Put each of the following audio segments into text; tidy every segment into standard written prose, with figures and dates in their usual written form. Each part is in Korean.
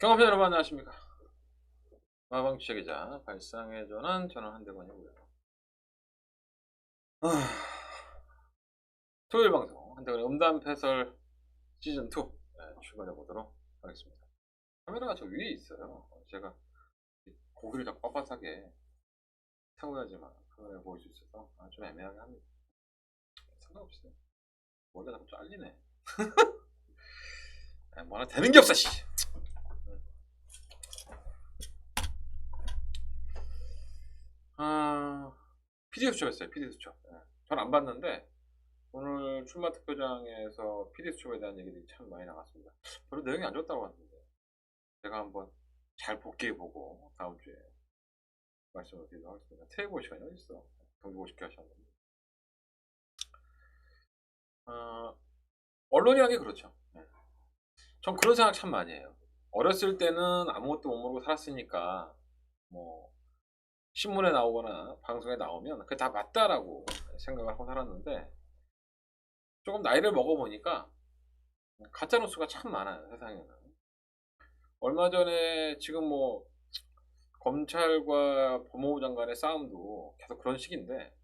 경험자 여러분 안녕하십니까. 마방 취재기자 발상의 전환 저는 한대건이고요. 아, 토요일 방송 한대건의 음담패설 시즌2 출발해 보도록 하겠습니다. 카메라가 저 위에 있어요. 제가 고기를 자꾸 빳빳하게 세워야지만 카메라에 보일 수 있어서 좀 애매하게 합니다. 상관없어요. 머리가 자꾸 잘리네. 뭐 하나 되는 게 없어 씨. PD 수첩했어요. PD 수첩. 전 안 봤는데 오늘 출마 투표장에서 PD 수첩에 대한 얘기들이 참 많이 나왔습니다. 별로 내용이 안 좋았다고 하는데 제가 한번 잘 복귀해보고 다음 주에 말씀을 드리도록 하겠습니다. 퇴해 볼 시간이 어딨어. 경기 보시게 하셨는데 언론이라는 게 그렇죠. 전 그런 생각 참 많이 해요. 어렸을 때는 아무것도 못 모르고 살았으니까 뭐 신문에 나오거나 방송에 나오면 그게 다 맞다라고 생각을 하고 살았는데 조금 나이를 먹어보니까 가짜뉴스가 참 많아요, 세상에는. 얼마 전에 지금 뭐 검찰과 법무부 장관의 싸움도 계속 그런 식인데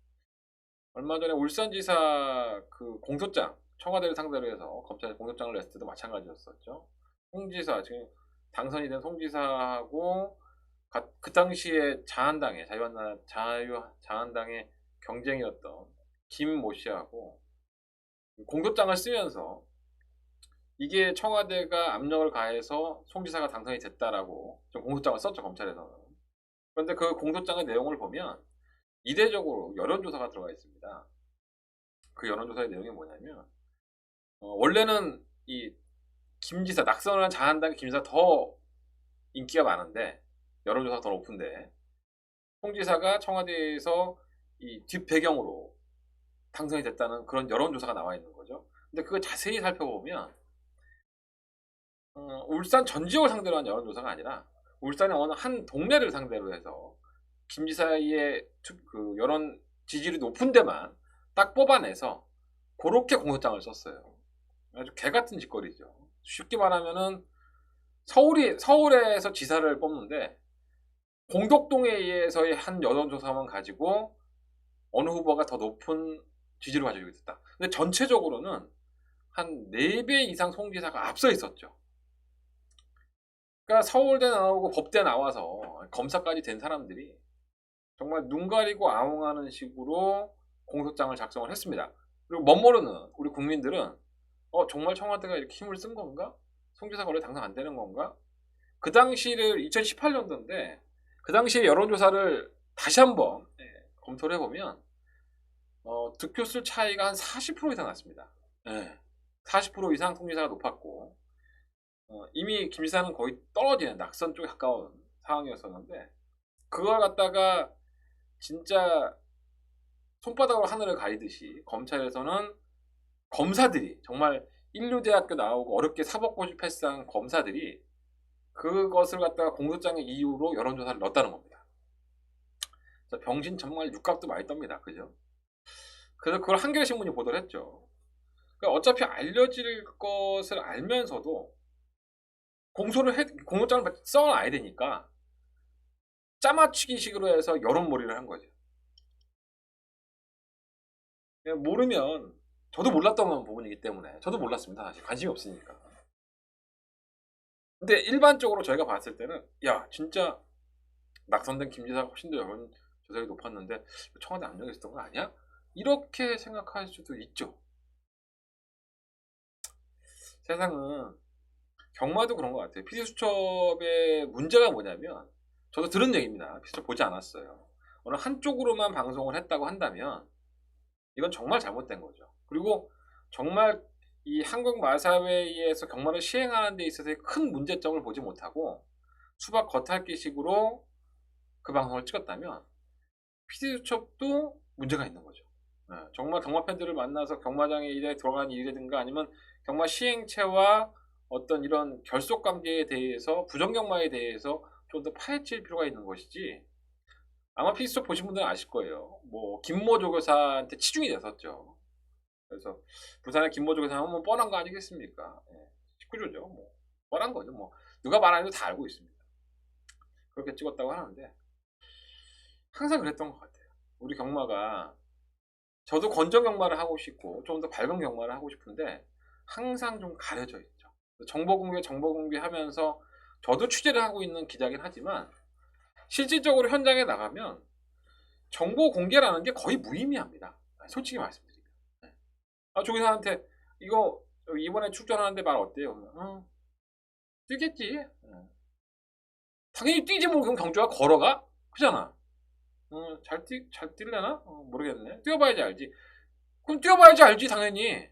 얼마 전에 울산지사 그 공소장 청와대를 상대로 해서 검찰이 공소장을 냈을 때도 마찬가지였었죠. 송지사 지금 당선이 된 송지사하고 그 당시에 자한당의 경쟁이었던 김모 씨하고 공소장을 쓰면서 이게 청와대가 압력을 가해서 송지사가 당선이 됐다라고 좀 공소장을 썼죠, 검찰에서는. 그런데 그 공소장의 내용을 보면 이례적으로 여론조사가 들어가 있습니다. 그 여론조사의 내용이 뭐냐면 원래는 이 김지사, 낙선을 한 자한당의 김지사 더 인기가 많은데 여론조사가 더 높은데 송지사가 청와대에서 이 뒷배경으로 당선이 됐다는 그런 여론조사가 나와 있는 거죠. 근데 그걸 자세히 살펴보면 울산 전 지역을 상대로 한 여론조사가 아니라 울산의 어느 한 동네를 상대로 해서 김지사의 그 여론 지지율이 높은 데만 딱 뽑아내서 그렇게 공소장을 썼어요. 아주 개같은 짓거리죠. 쉽게 말하면은 서울에서 지사를 뽑는데 공덕동에 의해서의 한 여론조사만 가지고 어느 후보가 더 높은 지지를 가지고 있었다. 근데 전체적으로는 한 4배 이상 송지사가 앞서 있었죠. 그러니까 서울대 나오고 법대 나와서 검사까지 된 사람들이 정말 눈 가리고 아웅하는 식으로 공소장을 작성을 했습니다. 그리고 멋모르는 우리 국민들은 정말 청와대가 이렇게 힘을 쓴 건가? 송지사가 원래 당선 안 되는 건가? 그 당시를 2018년도인데 그 당시에 여론조사를 다시 한번 검토를 해보면 득표수 차이가 한 40% 이상 났습니다. 40% 이상 송지사가 높았고 이미 김지사는 거의 떨어지는 낙선 쪽에 가까운 상황이었었는데 그걸 갖다가 진짜 손바닥으로 하늘을 가리듯이 검찰에서는 검사들이 정말 인류대학교 나오고 어렵게 사법고시 패스한 검사들이 그것을 갖다가 공소장의 이유로 여론조사를 넣었다는 겁니다. 병신 정말 육각도 많이 떱니다. 그죠? 그래서 그걸 한겨레신문이 보도를 했죠. 그러니까 어차피 알려질 것을 알면서도 공소장을 써놔야 되니까 짜맞추기식으로 해서 여론몰이를 한 거죠. 모르면 저도 몰랐던 부분이기 때문에 저도 몰랐습니다. 사실 관심이 없으니까. 근데 일반적으로 저희가 봤을 때는 야 진짜 낙선된 김지사가 훨씬 더 여론 조사율이 높았는데 청와대 압력이 있었던 거 아니야? 이렇게 생각할 수도 있죠. 세상은 경마도 그런 것 같아요. PD수첩의 문제가 뭐냐면 저도 들은 얘기입니다. PD수첩 보지 않았어요. 어느 한쪽으로만 방송을 했다고 한다면 이건 정말 잘못된 거죠. 그리고 정말 이 한국마사회에서 경마를 시행하는 데 있어서의 큰 문제점을 보지 못하고 수박 겉핥기식으로 그 방송을 찍었다면 PD수첩도 문제가 있는 거죠. 정말 경마 팬들을 만나서 경마장에 일에 들어간 일이라든가 아니면 경마 시행체와 어떤 이런 결속 관계에 대해서 부정경마에 대해서 좀 더 파헤칠 필요가 있는 것이지. 아마 PD수첩 보신 분들은 아실 거예요. 뭐 김모 조교사한테 치중이 됐었죠. 그래서 부산의 김모 조교사 하면 뻔한 거 아니겠습니까? 19조죠. 뭐 뻔한 거죠. 뭐 누가 말하는 거 다 알고 있습니다. 그렇게 찍었다고 하는데 항상 그랬던 것 같아요. 우리 경마가 저도 건전 경마를 하고 싶고 좀 더 밝은 경마를 하고 싶은데 항상 좀 가려져 있죠. 정보 공개 하면서 저도 취재를 하고 있는 기자긴 하지만 실질적으로 현장에 나가면 정보 공개라는 게 거의 무의미합니다. 솔직히 말씀드리면. 조기사한테 이거 이번에 출전하는데 말 어때요? 뛰겠지. 당연히 뛰지 뭐. 그럼 경주가 걸어가? 그잖아. 잘 뛸려나? 모르겠네. 뛰어봐야지 알지. 그럼 뛰어봐야지 알지 당연히.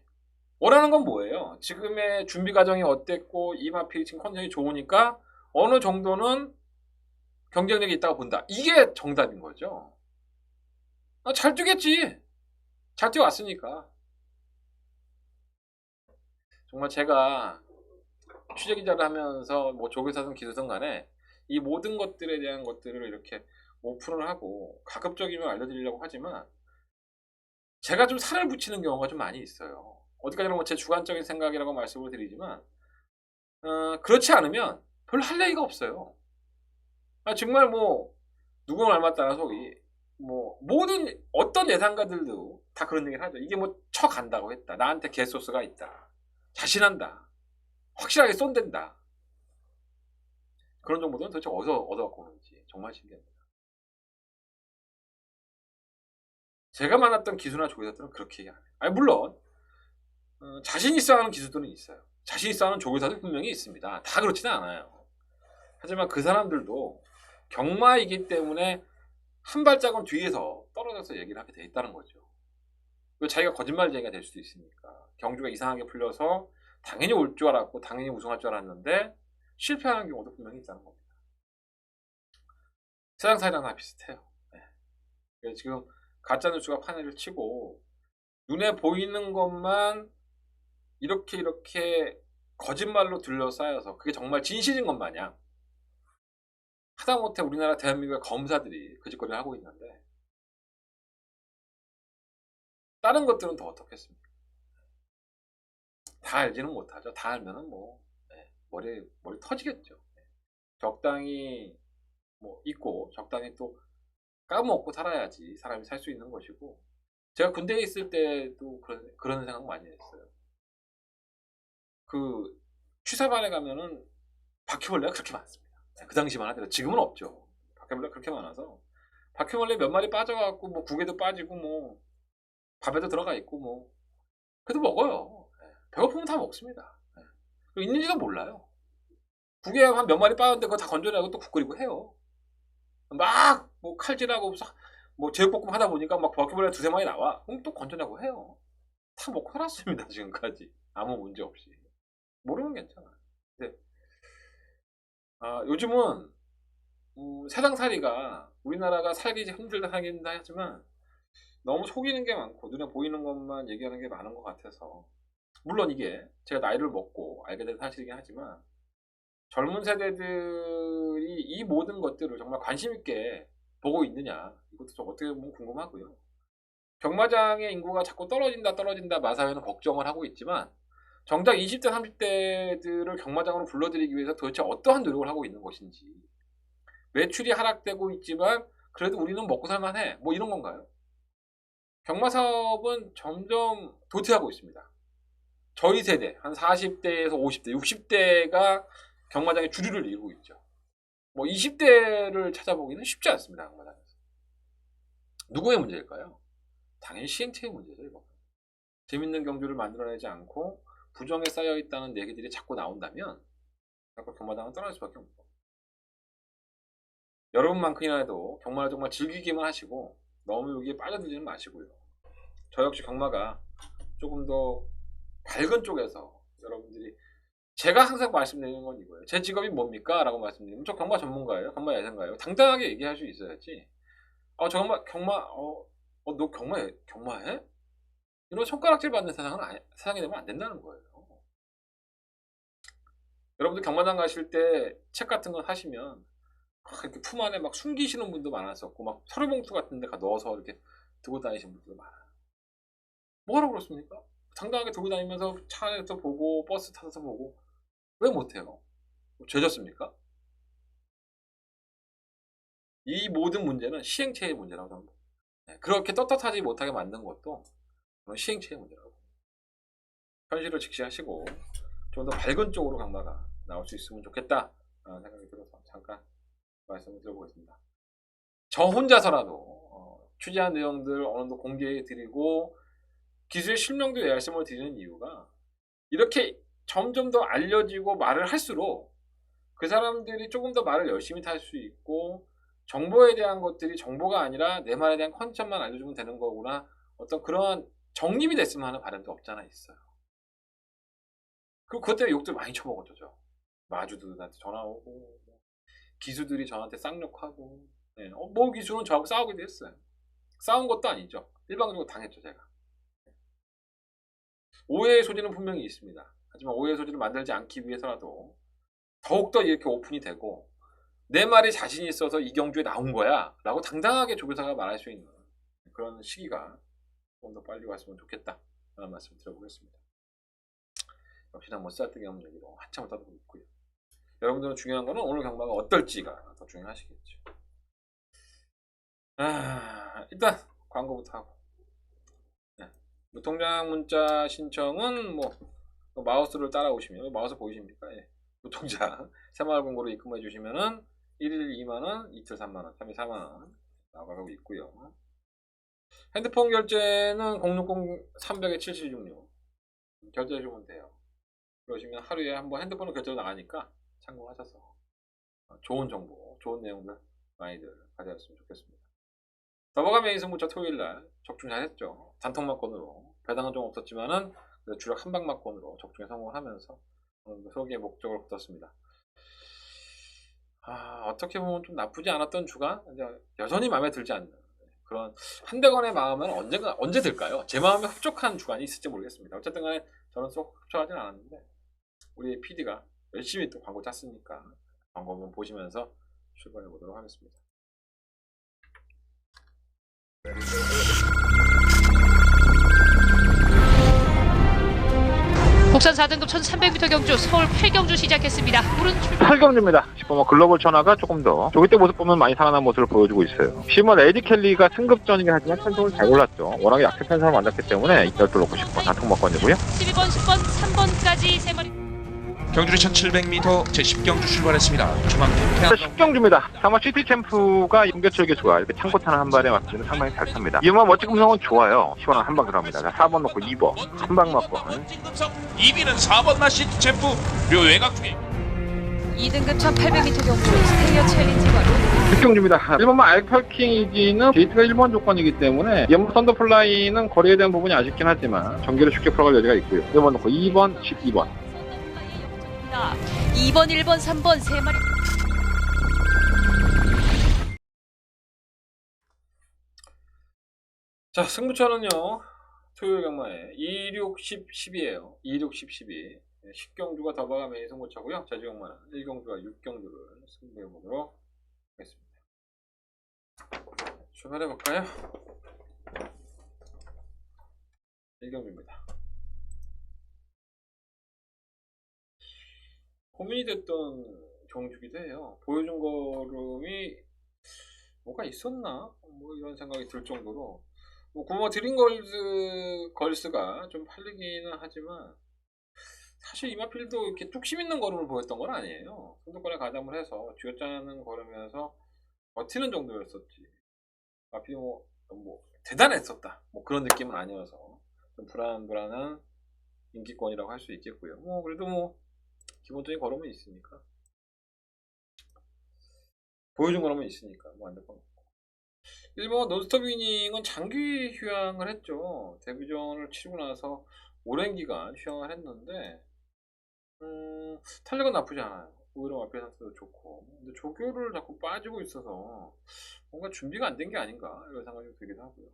원하는 건 뭐예요? 지금의 준비 과정이 어땠고 이마필 지금 컨디션이 좋으니까 어느 정도는 경쟁력이 있다고 본다. 이게 정답인 거죠. 잘 뛰겠지. 잘 뛰어왔으니까. 정말 제가 취재기자를 하면서 뭐 조교사든 기수든 간에 이 모든 것들에 대한 것들을 이렇게 오픈을 하고 가급적이면 알려드리려고 하지만 제가 좀 살을 붙이는 경우가 좀 많이 있어요. 어디까지나 뭐 제 주관적인 생각이라고 말씀을 드리지만 그렇지 않으면 별로 할 얘기가 없어요. 정말 뭐 누구 말만 따라서 뭐 모든 어떤 예상가들도 다 그런 얘기를 하죠. 이게 뭐 쳐간다고 했다. 나한테 개소스가 있다. 자신한다. 확실하게 쏜댄다. 그런 정보들은 도대체 어디서 얻어갖고 오는지 정말 신기합니다. 제가 만났던 기수나 조교사들은 그렇게 얘기 안 해요. 물론 자신 있어 하는 기수들은 있어요. 자신 있어 하는 조교사도 분명히 있습니다. 다 그렇지는 않아요. 하지만 그 사람들도 경마이기 때문에 한 발짝은 뒤에서 떨어져서 얘기를 하게 돼 있다는 거죠. 자기가 거짓말쟁이가 될 수도 있으니까. 경주가 이상하게 풀려서 당연히 올 줄 알았고 당연히 우승할 줄 알았는데 실패하는 경우도 분명히 있다는 겁니다. 세상 사이랑 다 비슷해요. 네. 지금 가짜뉴스가 판을 치고 눈에 보이는 것만 이렇게 거짓말로 둘러싸여서 그게 정말 진실인 것 마냥 하다못해 우리나라 대한민국의 검사들이 그 짓거리를 하고 있는데 다른 것들은 더 어떻겠습니까? 다 알지는 못하죠. 다 알면은 뭐 머리 터지겠죠. 적당히 뭐 있고 적당히 또 까먹고 살아야지 사람이 살 수 있는 것이고 제가 군대에 있을 때도 그런 생각 많이 했어요. 그 취사반에 가면은 바퀴벌레가 그렇게 많습니다. 그 당시만 하더라도 지금은 없죠. 바퀴벌레가 그렇게 많아서 바퀴벌레 몇 마리 빠져갖고 뭐 국에도 빠지고 뭐 밥에도 들어가 있고 뭐 그래도 먹어요. 배고프면 다 먹습니다. 있는지도 몰라요. 국에 한 몇 마리 빠졌는데 그거 다 건져내고 또 국 끓이고 해요. 막 뭐 칼질하고 뭐 제육볶음 하다 보니까 막 바퀴벌레 두세 마리 나와. 그럼 또 건져내고 해요. 다 먹고 살았습니다 지금까지. 아무 문제 없이. 모르면 괜찮아. 근데 요즘은 세상살이가 우리나라가 살기 힘들다 하긴 하지만 너무 속이는 게 많고 눈에 보이는 것만 얘기하는 게 많은 것 같아서 물론 이게 제가 나이를 먹고 알게 된 사실이긴 하지만 젊은 세대들이 이 모든 것들을 정말 관심 있게 보고 있느냐 이것도 좀 어떻게 보면 궁금하고요. 경마장의 인구가 자꾸 떨어진다 마사회는 걱정을 하고 있지만 정작 20대 30대들을 경마장으로 불러들이기 위해서 도대체 어떠한 노력을 하고 있는 것인지 매출이 하락되고 있지만 그래도 우리는 먹고 살만해 뭐 이런 건가요? 경마 사업은 점점 도태하고 있습니다. 저희 세대 한 40대에서 50대 60대가 경마장의 주류를 이루고 있죠. 뭐 20대를 찾아보기는 쉽지 않습니다. 경마장에서. 누구의 문제일까요? 당연히 시행체의 문제죠. 이거. 재밌는 경주를 만들어내지 않고 부정에 쌓여있다는 얘기들이 자꾸 나온다면 자꾸 경마장은 떠날 수밖에 없고 여러분만큼이라도 경마를 정말 즐기기만 하시고 너무 여기에 빠져들지는 마시고요. 저 역시 경마가 조금 더 밝은 쪽에서 여러분들이 제가 항상 말씀드리는 건 이거예요. 제 직업이 뭡니까? 라고 말씀드리면 저 경마 전문가예요? 경마 예상가예요? 당당하게 얘기할 수 있어야지 저 경마 너 경마해? 이런 손가락질 받는 세상이 되면 안 된다는 거예요. 여러분들 경마장 가실 때 책 같은 거 사시면 이렇게 품 안에 막 숨기시는 분도 많았었고 막 서류봉투 같은 데 넣어서 이렇게 들고 다니시는 분도 많아요. 뭐하러 그렇습니까? 당당하게 들고 다니면서 차 안에서 보고 버스 타서 보고 왜 못해요? 죄졌습니까? 이 모든 문제는 시행체의 문제라고 합니다. 그렇게 떳떳하지 못하게 만든 것도 시행체의 문제라고. 현실을 직시하시고 좀 더 밝은 쪽으로 강마가 나올 수 있으면 좋겠다 라는 생각이 들어서 잠깐 말씀을 드려보겠습니다. 저 혼자서라도 취재한 내용들 어느 정도 공개해 드리고 기술의 실명도 말씀을 드리는 이유가 이렇게 점점 더 알려지고 말을 할수록 그 사람들이 조금 더 말을 열심히 탈 수 있고 정보에 대한 것들이 정보가 아니라 내 말에 대한 컨셉만 알려주면 되는 거구나, 어떤 그런 정립이 됐으면 하는 바람도 없잖아 있어요. 그리고 그것 때문에 욕들 많이 쳐먹었죠. 저 마주들한테 전화 오고 기수들이 저한테 쌍욕하고, 뭐 기수는 저하고 싸우기도 했어요. 싸운 것도 아니죠. 일방적으로 당했죠 제가. 오해의 소지는 분명히 있습니다. 하지만 오해의 소지를 만들지 않기 위해서라도 더욱더 이렇게 오픈이 되고 내 말에 자신이 있어서 이경주에 나온 거야 라고 당당하게 조교사가 말할 수 있는 그런 시기가 좀 더 빨리 왔으면 좋겠다 라는 말씀 드려보겠습니다. 역시나 뭐 쓸데기 없는 얘기로 한참을 떠들고 있고요. 여러분들은 중요한 거는 오늘 경마가 어떨지가 더 중요하시겠죠. 일단 광고부터 하고, 무통장 문자 신청은 뭐 마우스를 따라오시면, 마우스 보이십니까? 무통장 새마을금고로 입금해 주시면은 1일 2만원, 이틀 3만원, 3일 4만원 나가고 있고요. 핸드폰 결제는 060-300-7766 결제해 주면 돼요. 그러시면 하루에 한번 핸드폰으로 결제로 나가니까 참고하셔서 좋은 정보, 좋은 내용들 많이들 가져왔으면 좋겠습니다. 더버가메 이승무차 토요일날 적중 잘했죠. 단통막건으로 배당은 좀 없었지만은 주력 한방막건으로 적중에 성공하면서 소기의 목적을 거뒀습니다. 어떻게 보면 좀 나쁘지 않았던 주간, 여전히 마음에 들지 않는 그런 한대건의 마음은 언제 들까요? 제 마음에 흡족한 주간이 있을지 모르겠습니다. 어쨌든 간에 저는 쏙 흡족하진 않았는데 우리 PD가 열심히 또 광고 짰으니까 광고 한번 보시면서 출발해 보도록 하겠습니다. 국산 4등급 1300m 경주 서울 8경주 시작했습니다. 물은 8경주입니다. 뭐 글로벌 천하가 조금 더 조기 때 모습 보면 많이 살아난 모습을 보여주고 있어요. 시머 레이디 켈리가 승급전이긴 하지만 편성을 잘 골랐죠. 워낙에 약세 편성을 만났기 때문에 이달도 놓고 싶어 단통막건이고요. 12번, 10번, 3번까지 3마리. 경주리 1700m 제10경주 출발했습니다. 중앙 10경주입니다. 아마 시티 챔프가 윤교철 교수가 이렇게 창고 타는 한 발에 맞추면 상당히 잘 탑니다. 이음만 멋진 금성은 좋아요. 시원한 한방 들어갑니다. 자, 4번 놓고 2번 한방 맞고 2위는 4번 마시 챔프 묘외곽 중에 2등급 1800m 경주 스테이어 챌린지가 6경주입니다. 1번만 알파킹이지는 게이트가 1번 조건이기 때문에 연무 썬더플라이는 거리에 대한 부분이 아쉽긴 하지만 전기를 쉽게 풀어갈 여지가 있고요. 1번 놓고 2번, 12번 2번, 1번, 3번 3마리. 자, 승부처는요 토요일 경마에 2, 6, 10, 10이에요. 2, 6, 10, 12 10경주가 더버가메이 승부처고요. 제주경마는 1경주와 6경주를 승부해 보도록 하겠습니다. 출발해 볼까요? 1경주입니다. 고민이 됐던 경주기도 해요. 보여준 걸음이 뭐가 있었나? 뭐 이런 생각이 들 정도로 뭐 구모 드림걸스가 좀 팔리기는 하지만 사실 이마필도 이렇게 뚝심 있는 걸음을 보였던 건 아니에요. 선두권에 가담을 해서 쥐어짜는 걸으면서 버티는 정도였었지. 마필이 뭐 대단했었다. 뭐 그런 느낌은 아니어서 좀 불안한 인기권이라고 할 수 있겠고요. 뭐 그래도 뭐 기본적인 걸음은 있으니까 보여준 걸음은 있으니까 뭐 안 될 건 없고. 1번 논스톱 위닝은 장기 휴양을 했죠. 데뷔전을 치르고 나서 오랜 기간 휴양을 했는데 탄력은 나쁘지 않아요. 오히려 마필 상태도 좋고, 근데 조교를 자꾸 빠지고 있어서 뭔가 준비가 안 된 게 아닌가 이런 생각이 좀 들기도 하고요.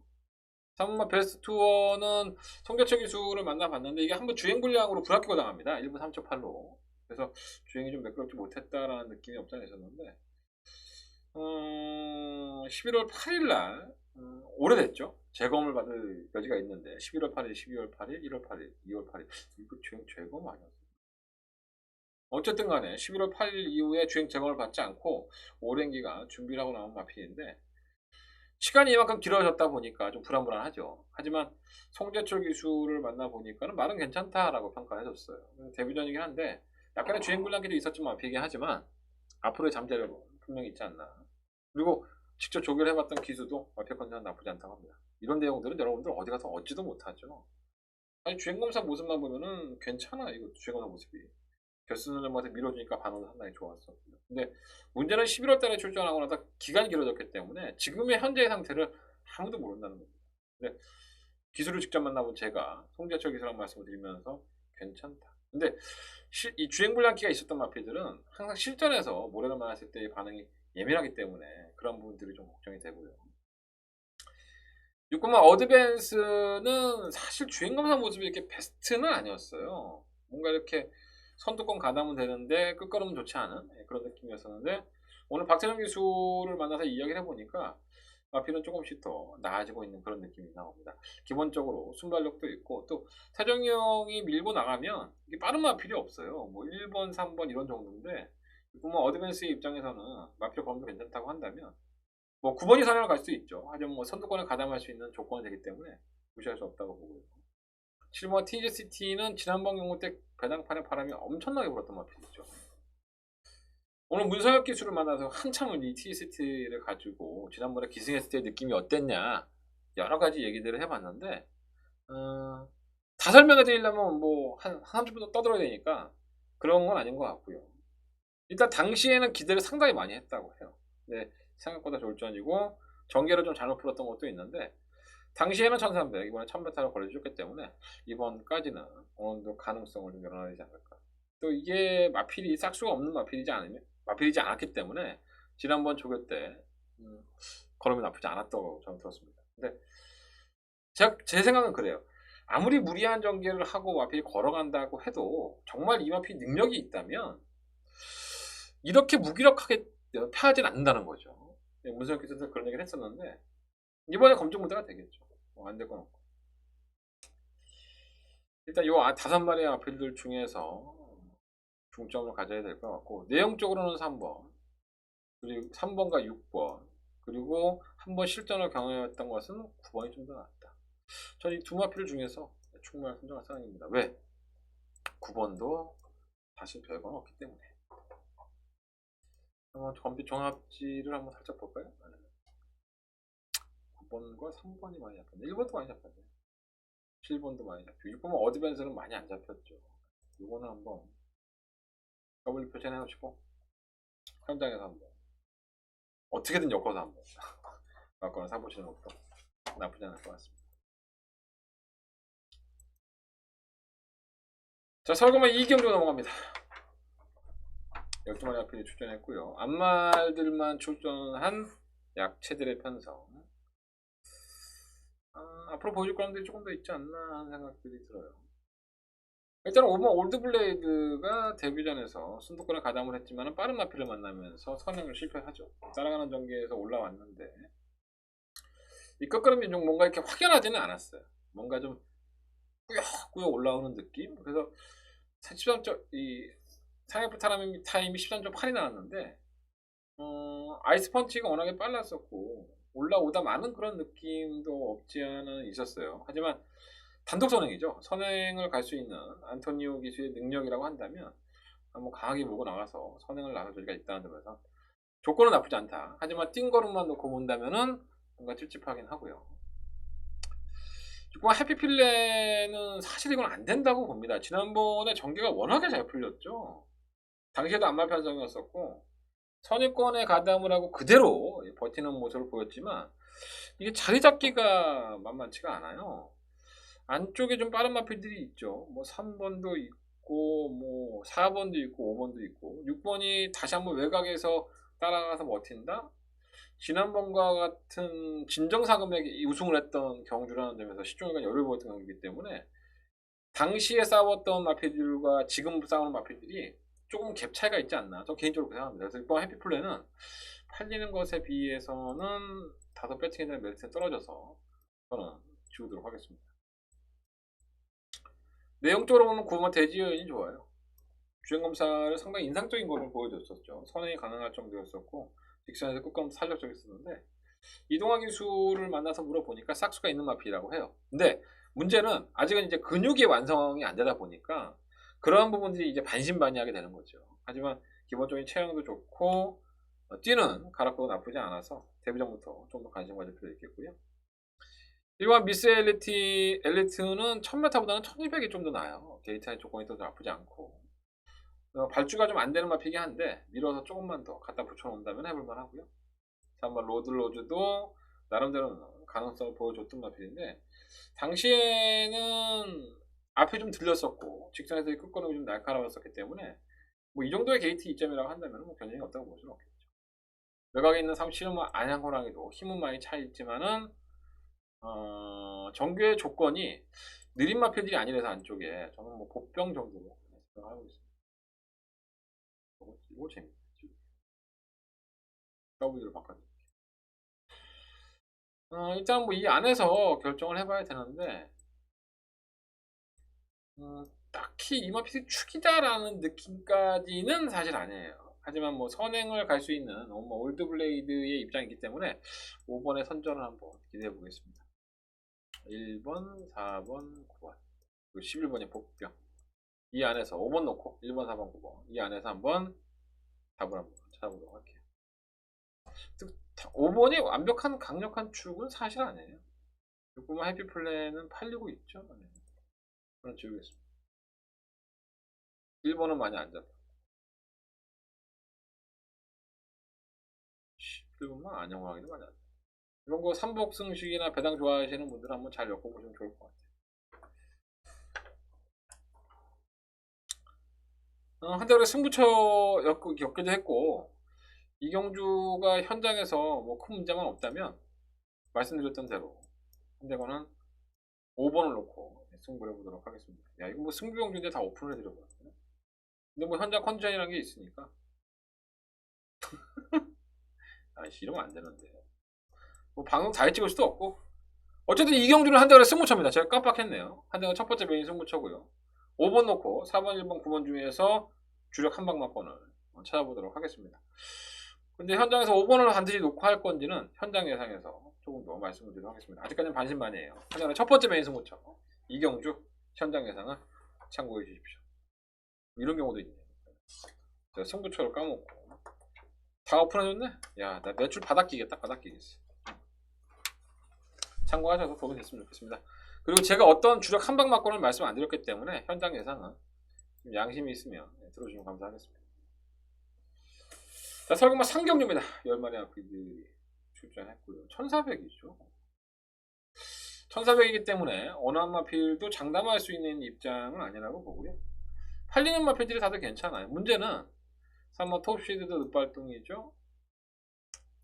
3번 베스트 투어는 송교철 기수를 만나봤는데 이게 한번 주행 불량으로 불합격을 당합니다. 1분 3.8로. 그래서 주행이 좀 매끄럽지 못했다라는 느낌이 없지 않아 있었는데 11월 8일날 오래됐죠. 재검을 받을 여지가 있는데 11월 8일, 12월 8일, 1월 8일, 2월 8일 이거 주행 재검 아니었어요? 어쨌든 간에 11월 8일 이후에 주행 점검을 받지 않고 오랜 기간 준비를 하고 나온 마필인데 시간이 이만큼 길어졌다 보니까 좀 불안불안하죠. 하지만 송재철 기수를 만나보니까는 말은 괜찮다라고 평가를 해줬어요. 데뷔전이긴 한데 약간의 주행 불량기도 있었지만 마필이긴 하지만 앞으로의 잠재력은 분명히 있지 않나. 그리고 직접 조교를 해봤던 기수도 마필 컨디션 나쁘지 않다고 합니다. 이런 내용들은 여러분들 어디 가서 얻지도 못하죠. 아니 주행검사 모습만 보면은 괜찮아. 이거 주행검사 모습이 결승전에 와서 밀어주니까 반응은 상당히 좋았어. 근데 문제는 11월 달에 출전하고 나서 기간이 길어졌기 때문에 지금의 현재의 상태를 아무도 모른다는 겁니다. 근데 기술을 직접 만나본 제가 송재철 기수랑 말씀을 드리면서 괜찮다. 근데 이 주행불량기가 있었던 마필들은 항상 실전에서 모래를 맞았을 때의 반응이 예민하기 때문에 그런 부분들이 좀 걱정이 되고요. 6번마 어드밴스는 사실 주행검사 모습이 이렇게 베스트는 아니었어요. 뭔가 이렇게 선두권 가담은 되는데 끝걸음은 좋지 않은 그런 느낌이었었는데 오늘 박태정 기수를 만나서 이야기를 해보니까 마필은 조금씩 더 나아지고 있는 그런 느낌이 나옵니다. 기본적으로 순발력도 있고 또 태정이 형이 밀고 나가면 이게 빠른 마필이 없어요. 뭐 1번, 3번 이런 정도인데 뭐 어드밴스의 입장에서는 마필 검도 괜찮다고 한다면 뭐 9번이 선행을 갈 수 있죠. 하지만 뭐 선두권을 가담할 수 있는 조건이 되기 때문에 무시할 수 없다고 보고요. 7번 TGCT는 지난번 경고 때 배당판의 바람이 엄청나게 불었던 마필이죠. 오늘 문성혁 기수를 만나서 한참을 이 TGCT를 가지고 지난번에 기승했을 때 느낌이 어땠냐 여러 가지 얘기들을 해봤는데 다 설명해 드리려면 뭐 한 30분 떠들어야 되니까 그런 건 아닌 것 같고요. 일단 당시에는 기대를 상당히 많이 했다고 해요. 근데 생각보다 졸전이고 전개를 좀 잘못 풀었던 것도 있는데 당시에는 1300 이번에 1100타를 걸려줬기 때문에 이번까지는 어느 정도 가능성을 좀 열어놔야 되지 않을까. 또 이게 마필이 싹수가 없는 마필이지 않았기 때문에 지난번 조교 때 걸음이 나쁘지 않았다고 저는 들었습니다. 근데 제 생각은 그래요. 아무리 무리한 전개를 하고 마필이 걸어간다고 해도 정말 이 마필 능력이 있다면 이렇게 무기력하게 패하진 않는다는 거죠. 문성혁 기수도 그런 얘기를 했었는데 이번에 검증 문제가 되겠죠. 안 될 건 없고. 일단 이 5마리의 마필들 중에서 중점을 가져야 될 것 같고 내용적으로는 3번 그리고 3번과 6번 그리고 한번 실전을 경험했던 것은 9번이 좀 더 낫다. 저는 이 두 마필 중에서 충분히 선정할 사항입니다. 왜? 9번도 사실 별건 없기 때문에. 한번 전비 종합지를 한번 살짝 볼까요? 9번과 3번이 많이 잡혔네. 1번도 많이 잡혔네. 7번도 많이 잡히고 6번은 어드밴스는 많이 안 잡혔죠. 이거는 한번 W 표시해 놓으시고 현장에서 한번 어떻게든 엮어서 한번 맞거나 사보시는 것도 나쁘지 않을 것 같습니다. 자, 설거만 2경주 넘어갑니다. 12마리 앞에 출전했고요. 앞말들만 출전한 약체들의 편성. 앞으로 보여줄 거람들이 조금 더 있지 않나 하는 생각들이 들어요. 일단은 5번 올드블레이드가 데뷔전에서 순두권에 가담을 했지만 빠른 마필을 만나면서 선행을 실패하죠. 따라가는 전개에서 올라왔는데 이 끝걸음이 좀 뭔가 이렇게 확연하지는 않았어요. 뭔가 좀 꾸역꾸역 올라오는 느낌. 그래서 13점 이 상해프 타임이 13.8이 나왔는데 아이스 펀치가 워낙에 빨랐었고 올라오다 많은 그런 느낌도 없지 않아 있었어요. 하지만 단독 선행이죠. 선행을 갈 수 있는 안토니오 기수의 능력이라고 한다면 한번 강하게 몰고 나가서 선행을 나갈 여지가 있다는 점에서 조건은 나쁘지 않다. 하지만 띵걸음만 놓고 본다면은 뭔가 찝찝하긴 하고요. 6번 해피필레는 사실 이건 안 된다고 봅니다. 지난번에 전개가 워낙에 잘 풀렸죠. 당시에도 안마 편성이었었고 선입권에 가담을 하고 그대로 버티는 모습을 보였지만 이게 자리 잡기가 만만치가 않아요. 안쪽에 좀 빠른 마필들이 있죠. 뭐 3번도 있고 뭐 4번도 있고 5번도 있고 6번이 다시 한번 외곽에서 따라가서 버틴다? 지난번과 같은 진정상금액 우승을 했던 경주라는 점에서 시종일관 열을 보였던 경주이기 때문에 당시에 싸웠던 마필들과 지금 싸우는 마필들이 조금 갭 차이가 있지 않나 저 개인적으로 생각합니다. 그래서 이번 해피플레이는 팔리는 것에 비해서는 다소 배팅에 대한 메리트는 떨어져서 저는 지우도록 하겠습니다. 내용적으로 보면 9번 대지 여인이 좋아요. 주행검사를 상당히 인상적인 것을 보여줬었죠. 선행이 가능할 정도였었고 직선에서 끝까지 탄력적이었었는데 이동화 기술을 만나서 물어보니까 싹수가 있는 마필이라고 해요. 근데 문제는 아직은 이제 근육이 완성이 안 되다 보니까 그러한 부분들이 이제 반신반의하게 되는 거죠. 하지만 기본적인 체형도 좋고 뛰는 가락도 나쁘지 않아서 데뷔 전부터 좀 더 관심 가질 필요가 있겠고요. 일반 미스 엘리트는 1000m보다는 1200이 좀 더 나아요. 게이트의 조건이 더 나쁘지 않고 발주가 좀 안 되는 마피긴 한데 밀어서 조금만 더 갖다 붙여놓는다면 해볼만 하고요. 자, 한번 로드도 나름대로 가능성을 보여줬던 마필인데 당시에는 앞에 좀 들렸었고 직선에서의 끝거름이 좀 날카로웠었기 때문에 뭐 이 정도의 게이트 이점이라고 한다면 뭐 견적이 없다고 볼 수는 없겠죠. 외곽에 있는 37번 안양호랑이도 힘은 많이 차있지만은 정규의 조건이 느린 마필들이 아니라서 안쪽에 저는 뭐 보병 정도로 생각하고 있습니다. 이거 재밌네. W를 바꿔줄게요. 일단 뭐 이 안에서 결정을 해봐야 되는데 딱히 이 마필이 축이다라는 느낌까지는 사실 아니에요. 하지만 뭐 선행을 갈 수 있는 뭐 올드블레이드의 입장이기 때문에 5번의 선전을 한번 기대해 보겠습니다. 1번, 4번, 9번 그리고 11번의 복병 이 안에서 5번 놓고 1번, 4번, 9번 이 안에서 한번 답을 한번 찾아보도록 할게요. 5번이 완벽한 강력한 축은 사실 아니에요. 6번만 해피플랜은 팔리고 있죠. 네. 저는 지우겠습니다. 1번은 많이 안 잡혀. 11번만 안영호하기도 많이 안 잡혀. 이런 거 삼복승식이나 배당 좋아하시는 분들 한번 잘 엮어보시면 좋을 것 같아요. 한때 그래 승부처 엮기도 했고 이경주가 현장에서 뭐 큰 문제만 없다면 말씀드렸던 대로 현대건은 5번을 놓고 승부를 해보도록 하겠습니다. 야 이거 뭐 승부경주인데 다 오픈을 해드려버렸네. 근데 뭐 현장 컨디션이라는 게 있으니까 아이씨 이러면 안 되는데 뭐 방송 다 찍을 수도 없고 어쨌든 이경주는 한대가 승부처입니다. 제가 깜빡했네요. 한대가 첫 번째 메인 승부처고요. 5번 놓고 4번, 1번, 9번 중에서 주력 한방만권을 찾아보도록 하겠습니다. 근데 현장에서 5번을 반드시 놓고 할 건지는 현장 예상에서 조금 더 말씀을 드리도록 하겠습니다. 아직까지는 반신반의해요. 현장의 첫 번째 메인 승부처 이경주 현장 예상은 참고해 주십시오. 이런 경우도 있네요. 제가 승부처를 까먹고 다 오픈해줬네? 야, 나 매출 바닥기겠다. 바닥기겠어. 참고하셔서 도움이 됐으면 좋겠습니다. 그리고 제가 어떤 주력 한방만권을 말씀 안 드렸기 때문에 현장 예상은 좀 양심이 있으면 들어주시면 감사하겠습니다. 자, 설국마 상경주입니다. 10마리 아피들이 출전했고요. 1400이죠. 1400이기 때문에 어느 한 마필도 장담할 수 있는 입장은 아니라고 보고요. 팔리는 마필들이 다들 괜찮아요. 문제는 3번 톱시드도 늑발동이죠.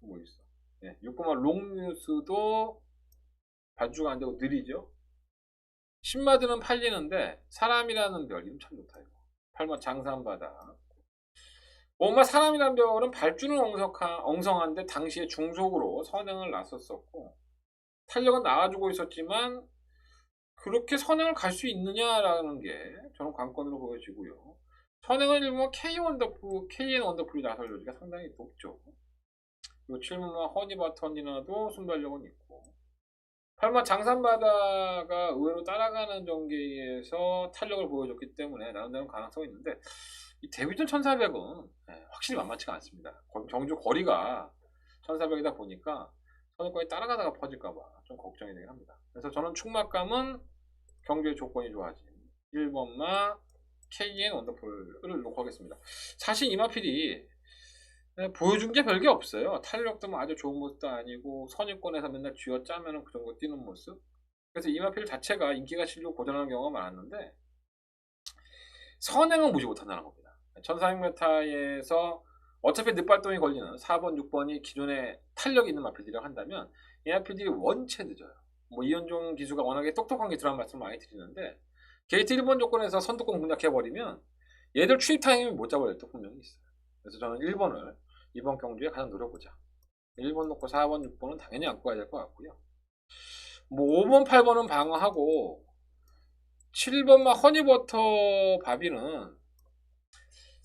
뭐 있어? 네, 6번만 롱뉴스도 발주가 안 되고 느리죠. 10마드는 팔리는데 사람이라는 별 이름 참 좋다 이거. 8번 장산바다. 5번 사람이라는 별은 발주는 엉성한데 당시에 중속으로 선행을 나섰었고 탄력은 나와주고 있었지만 그렇게 선행을 갈 수 있느냐라는 게 저는 관건으로 보여지고요. 선행은 일본 KN 원더풀이 나설 여지가 상당히 높죠. 그리고 7번만 허니바턴이나도 순발력은 있고 8번 장산바다가 의외로 따라가는 전개에서 탄력을 보여줬기 때문에 나름대로 가능성이 있는데 이 데뷔전 1400은 확실히 만만치가 않습니다. 경주 거리가 1400이다 보니까 선행권이 따라가다가 퍼질까봐 좀 걱정이 되긴 합니다. 그래서 저는 충막감은 경주의 조건이 좋아진 1번마 KN 원더풀을 놓고 하겠습니다. 사실 이마필이 보여준 게 별게 없어요. 탄력도 뭐 아주 좋은 모습도 아니고 선입권에서 맨날 쥐어짜면 그 정도 뛰는 모습. 그래서 이마필 자체가 인기가 실리고 고전하는 경우가 많았는데 선행은 무지 못한다는 겁니다. 1400m에서 어차피 늑발동이 걸리는 4번, 6번이 기존에 탄력이 있는 마필들이라고 한다면 이 마필들이 원체 늦어요. 뭐 이현종 기수가 워낙에 똑똑한 기수라는 말씀을 많이 드리는데 게이트 1번 조건에서 선두권 공략해버리면 얘들 추입 타이밍을 못 잡아야 될 때 분명히 있어요. 그래서 저는 1번을 이번 경주에 가장 노려보자. 1번 놓고 4번, 6번은 당연히 안고 가야 될 것 같고요. 뭐 5번, 8번은 방어하고 7번만 허니버터 바비는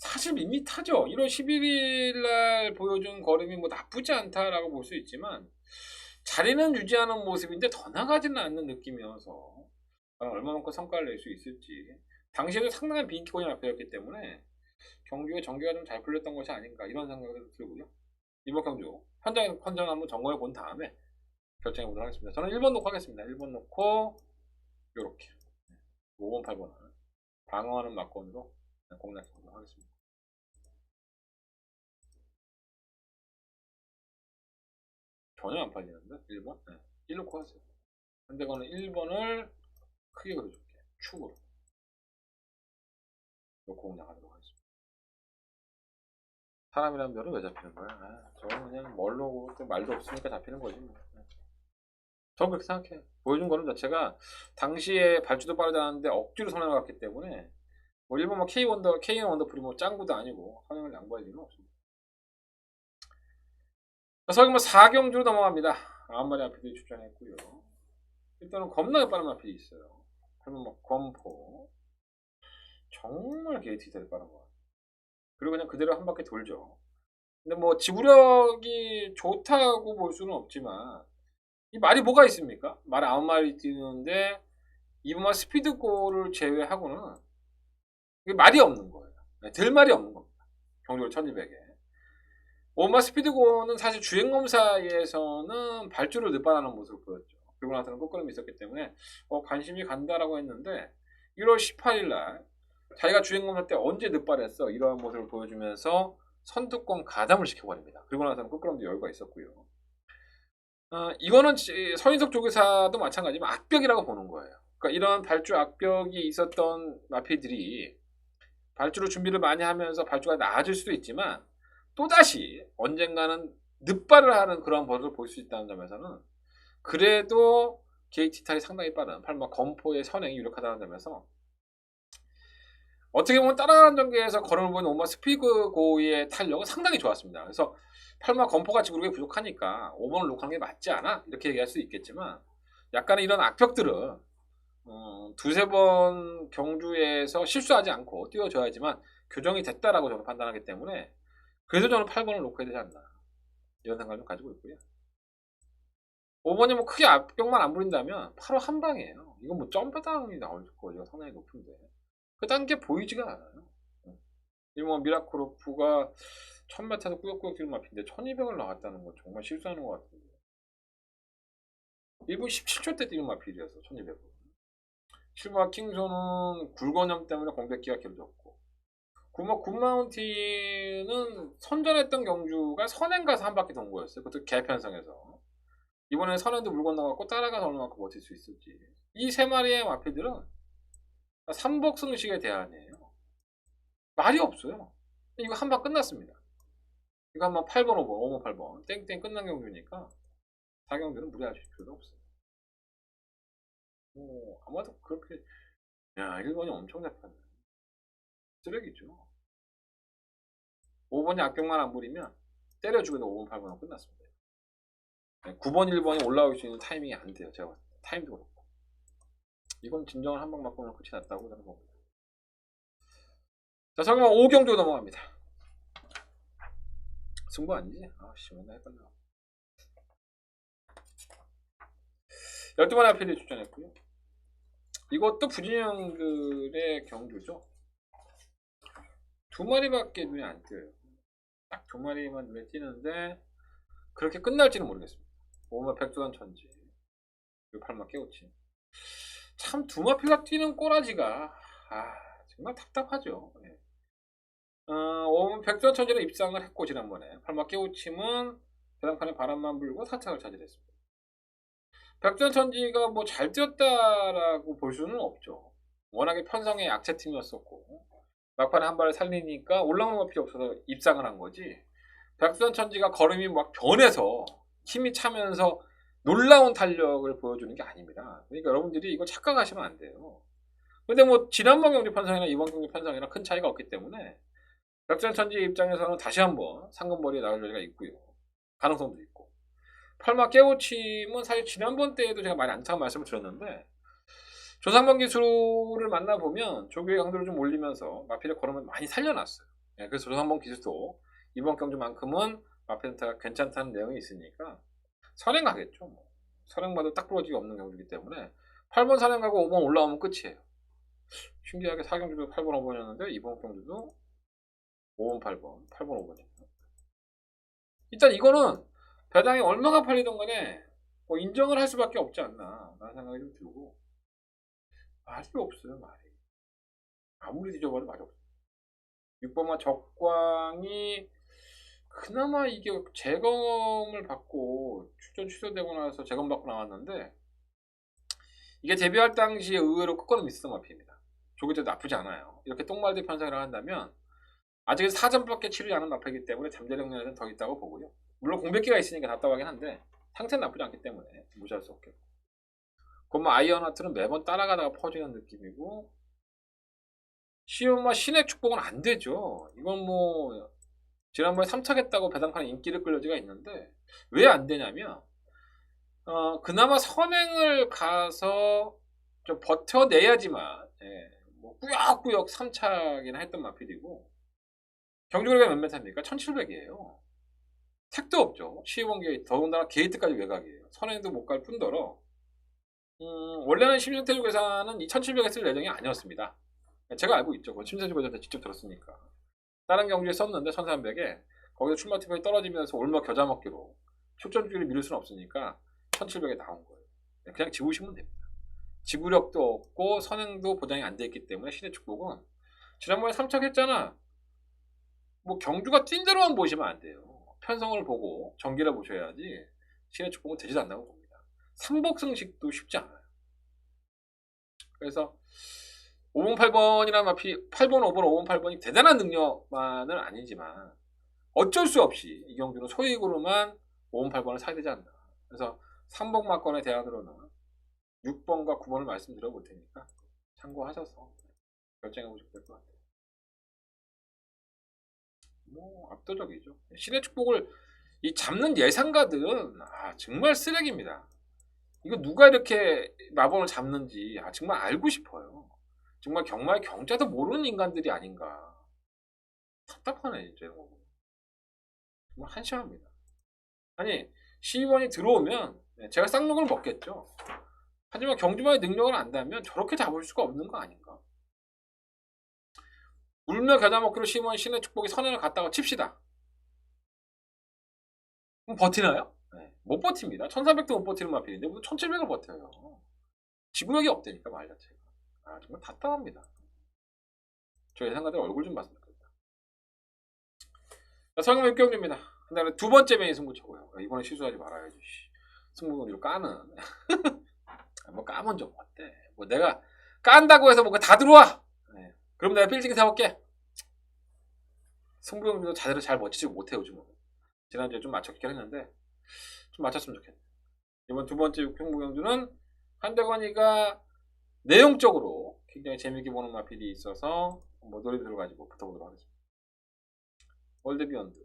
사실 밋밋하죠. 1월 11일 날 보여준 걸음이 뭐 나쁘지 않다라고 볼 수 있지만 자리는 유지하는 모습인데 더 나가지는 않는 느낌이어서 얼마만큼 성과를 낼 수 있을지. 당시에도 상당한 빈기권이 앞에였기 때문에 경주의 전개가 좀 잘 풀렸던 것이 아닌가 이런 생각이 들고요. 이번 경주 현장 컨디션 한번 점검해 본 다음에 결정해 보도록 하겠습니다. 저는 1번 놓고 하겠습니다. 1번 놓고 요렇게 5번 8번을 방어하는 막건으로 공략해 보도록 하겠습니다. 전혀 안 팔리는데 1번? 네. 1 놓고 하세요. 근데 그거는 1번을 크게 그려줄게. 축으로 놓고 공략하도록 하겠습니다. 사람이란 별은 왜 잡히는 거야? 저는 그냥 멀로고 또 말도 없으니까 잡히는 거지. 저는 그렇게 생각해. 보여준 거는 자체가 당시에 발주도 빠르지 않았는데 억지로 성능을 갔기 때문에 뭐 일본 뭐 K1 원더풀이 뭐 짱구도 아니고 성능을 양보할 일은 없습니다. 그래서 뭐 4경주로 넘어갑니다. 9마리 마필이 출전했고요. 일단은 겁나게 빠른 마필이 있어요. 그러면 뭐 검포 정말 게이트 되게 빠른 거 같아요. 그리고 그냥 그대로 한 바퀴 돌죠. 근데 뭐 지구력이 좋다고 볼 수는 없지만 이 말이 뭐가 있습니까? 말 9마리 뛰는데 이번만 스피드골을 제외하고는 이게 말이 없는 거예요. 될 말이 없는 겁니다. 경주골 1200에. 오마 스피드골은 사실 주행검사에서는 발주를 늦바라는 모습을 보였죠. 그리고 나서는 꺾걸음이 있었기 때문에 관심이 간다라고 했는데 1월 18일 날 자기가 주행검사 때 언제 늦발했어 이러한 모습을 보여주면서 선두권 가담을 시켜버립니다. 그리고 나서는 꺾걸음도 여유가 있었고요. 이거는 서인석 조교사도 마찬가지지만 악벽이라고 보는 거예요. 그러니까 이런 발주 악벽이 있었던 마필들이 발주로 준비를 많이 하면서 발주가 나아질 수도 있지만 또다시 언젠가는 늦발을 하는 그런 버릇을 볼 수 있다는 점에서는 그래도 게이티탈이 상당히 빠른 8마 검포의 선행이 유력하다는 점에서 어떻게 보면 따라가는 전개에서 걸음을 보이는 5마 스피드고의 탄력은 상당히 좋았습니다. 그래서 8마 검포가 지구력이 부족하니까 5번을 놓고 하는 게 맞지 않아? 이렇게 얘기할 수 있겠지만 약간의 이런 악벽들은 두세 번 경주에서 실수하지 않고 뛰어줘야지만 교정이 됐다라고 저는 판단하기 때문에 그래서 저는 8번을 놓고 해야 되지 않나 이런 생각을 좀 가지고 있고요. 5번이 뭐 크게 악벽만 안 부린다면 바로 한 방이에요. 이건 뭐 점프다운이 나올 거죠. 상당히 높은데 그 단계 보이지가 않아요. 일본 미라크로프가 1000m에서 꾸역꾸역 뛰는 마피인데 1200을 나왔다는 건 정말 실수하는 것 같은데 1분 17초 때 뛰는 마필이어서 1200을 실버 킹소는 굴건염 때문에 공백기가 길어졌고 굿마운틴은 선전했던 경주가 선행 가서 한 바퀴 돈 거였어요. 그것도 개편성에서 이번에 선행도 물 건너갖고 따라가서 얼마만큼 버틸 수 있을지 이 세 마리의 마필들은 삼복승식의 대안이에요. 말이 없어요. 이거 한 방 끝났습니다. 이거 한번 8번 5번 5번 8번 땡땡 끝난 경주니까 4경주는 무리하실 필요도 없어요. 아마도 그렇게 1번이 엄청 잡혔네. 쓰레기죠. 5번이 악경만 안 부리면 때려주고 5번 8번은 끝났습니다. 9번 1번이 올라올 수 있는 타이밍이 안 돼요. 제가 봤을 때 타임도 그렇고 이건 진정한 한 방 맞고는 끝이 났다고 저는 봅니다. 자, 잠깐만 5경주 넘어갑니다. 승부 아니지? 아씨 맨날 헷갈려. 12번의 앞필이 출전했고요. 이것도 부진형들의 경주죠. 2마리밖에 눈에 안 띄어요. 딱 2마리만 눈에 띄는데 그렇게 끝날지는 모르겠습니다. 5마 백두산 천지 그리고 8마 깨우치 참 2마필가 뛰는 꼬라지가 정말 답답하죠. 5마 백두산 천지는 입상을 했고 지난번에 8마 깨우침은 배당판에 바람만 불고 4착을 차지했습니다. 백두산 천지가 뭐 잘 뛰었다라고 볼 수는 없죠. 워낙에 편성의 약체팀이었었고 막판에 한 발을 살리니까 올라오는 거 필요 없어서 입상을 한 거지. 백두산 천지가 걸음이 막 변해서 힘이 차면서 놀라운 탄력을 보여주는 게 아닙니다. 그러니까 여러분들이 이거 착각하시면 안 돼요. 근데 뭐 지난번 경기 편성이나 이번 경기 편성이랑 큰 차이가 없기 때문에 백두산 천지 입장에서는 다시 한번 상금벌이에 나올 여지가 있고요. 가능성도 있고 8마 깨우침은 사실 지난번 때에도 제가 많이 안타까운 말씀을 드렸는데 조상번 기술을 만나보면 조교의 강도를 좀 올리면서 마필의 걸음을 많이 살려놨어요. 예, 그래서 조선한번 기수도 이번 경주만큼은 마펜타가 괜찮다는 내용이 있으니까 선행 가겠죠. 뭐. 선행 봐도 딱 부러지기 없는 경주이기 때문에 8번 선행 가고 5번 올라오면 끝이에요. 신기하게 4경주도 8번 5번이었는데 이번 경주도 5번 8번 8번 5번이에요. 일단 이거는 배당이 얼마가 팔리던 간에 뭐 인정을 할 수밖에 없지 않나 라는 생각이 좀 들고, 말이 없어요. 말이 아무리 뒤져봐도 말이 없어요. 6번마 적광이 그나마 이게 재검을 받고 출전 취소되고 나서 재검 받고 나왔는데, 이게 데뷔할 당시에 의외로 끝걸음 있었던 마피입니다. 조기 때도 나쁘지 않아요. 이렇게 똥말대 편성이라고 한다면 아직은 4점밖에 치르지 않은 마피이기 때문에 잠재력 면에서는 더 있다고 보고요. 물론 공백기가 있으니까 답답하긴 한데 상태는 나쁘지 않기 때문에 무시할 수 없겠고, 그건 뭐 아이언하트는 매번 따라가다가 퍼지는 느낌이고, 시온마 신의 축복은 안 되죠. 이건 뭐 지난번에 3차겠다고 배당판에 인기를 끌려지가 있는데 왜 안 되냐면 그나마 선행을 가서 좀 버텨내야지만, 예, 뭐 꾸역꾸역 3차기나 했던 마필이고, 경주거리가 몇 메타입니까? 1700이에요. 택도 없죠. 시의원 게이트, 더군다나 게이트까지 외곽이에요. 선행도 못 갈 뿐더러 원래는 심정태주 계산은 2700에 쓸 예정이 아니었습니다. 제가 알고 있죠. 심정태주 계산한테 직접 들었으니까. 다른 경주에 썼는데 1300에 거기서 출마 티격이 떨어지면서 올마 겨자 먹기로 출전주를 미룰 수는 없으니까 1700에 나온 거예요. 그냥 지우시면 됩니다. 지구력도 없고 선행도 보장이 안 돼 있기 때문에 신의 축복은 지난번에 3차 했잖아. 뭐 경주가 뛴 대로만 보시면 안 돼요. 편성을 보고 전기를 보셔야지 신의 축복은 되지도 않다고 봅니다. 삼복승식도 쉽지 않아요. 그래서 5번 8번이라는 마피 8번 5번 5번 8번이 대단한 능력만은 아니지만 어쩔 수 없이 이 경주는 소액으로만 5번 8번을 사야 되지 않나. 그래서 3복 막건에 대안으로는 6번과 9번을 말씀드려 볼 테니까 참고하셔서 결정해 보시면 될 것 같아요. 뭐 압도적이죠. 신의 축복을 이 잡는 예상가들은 정말 쓰레기입니다. 이거 누가 이렇게 마법을 잡는지 정말 알고 싶어요. 정말 경마의 경자도 모르는 인간들이 아닌가. 답답하네 진짜. 정말 한심합니다. 아니 시의원이 들어오면 제가 쌍욕을 먹겠죠. 하지만 경주마의 능력을 안다면 저렇게 잡을 수가 없는 거 아닌가. 울며 겨자 먹기로 시의원이 신의 축복이 선행을 갔다가 칩시다. 그럼 버티나요? 네, 못 버팁니다. 1300도 못 버티는 마필인데 무슨 1700을 버텨요. 지구력이 없다니까 말 자체가. 정말 답답합니다. 저 예상가들 얼굴 좀 봤으면 좋겠다. 자, 성금 6경주입니다. 그 다음에 두 번째 메인 승부처고요. 이번에 실수하지 말아야지. 승부근으로 까는. 뭐 까면 좀 어때? 뭐 내가 깐다고 해서 뭔가 다 들어와. 네. 그럼 내가 빌딩 사올게. 승부경주도 자세를 잘 멋지지 못해요 요즘은. 지난주에 좀 맞췄긴 했는데 좀 맞췄으면 좋겠네. 이번 두 번째 육승부경주는 한대건이가 내용적으로 굉장히 재밌게 보는 마필이 있어서 뭐 놀이들을 가지고 붙어보도록 하겠습니다. 월드비욘드,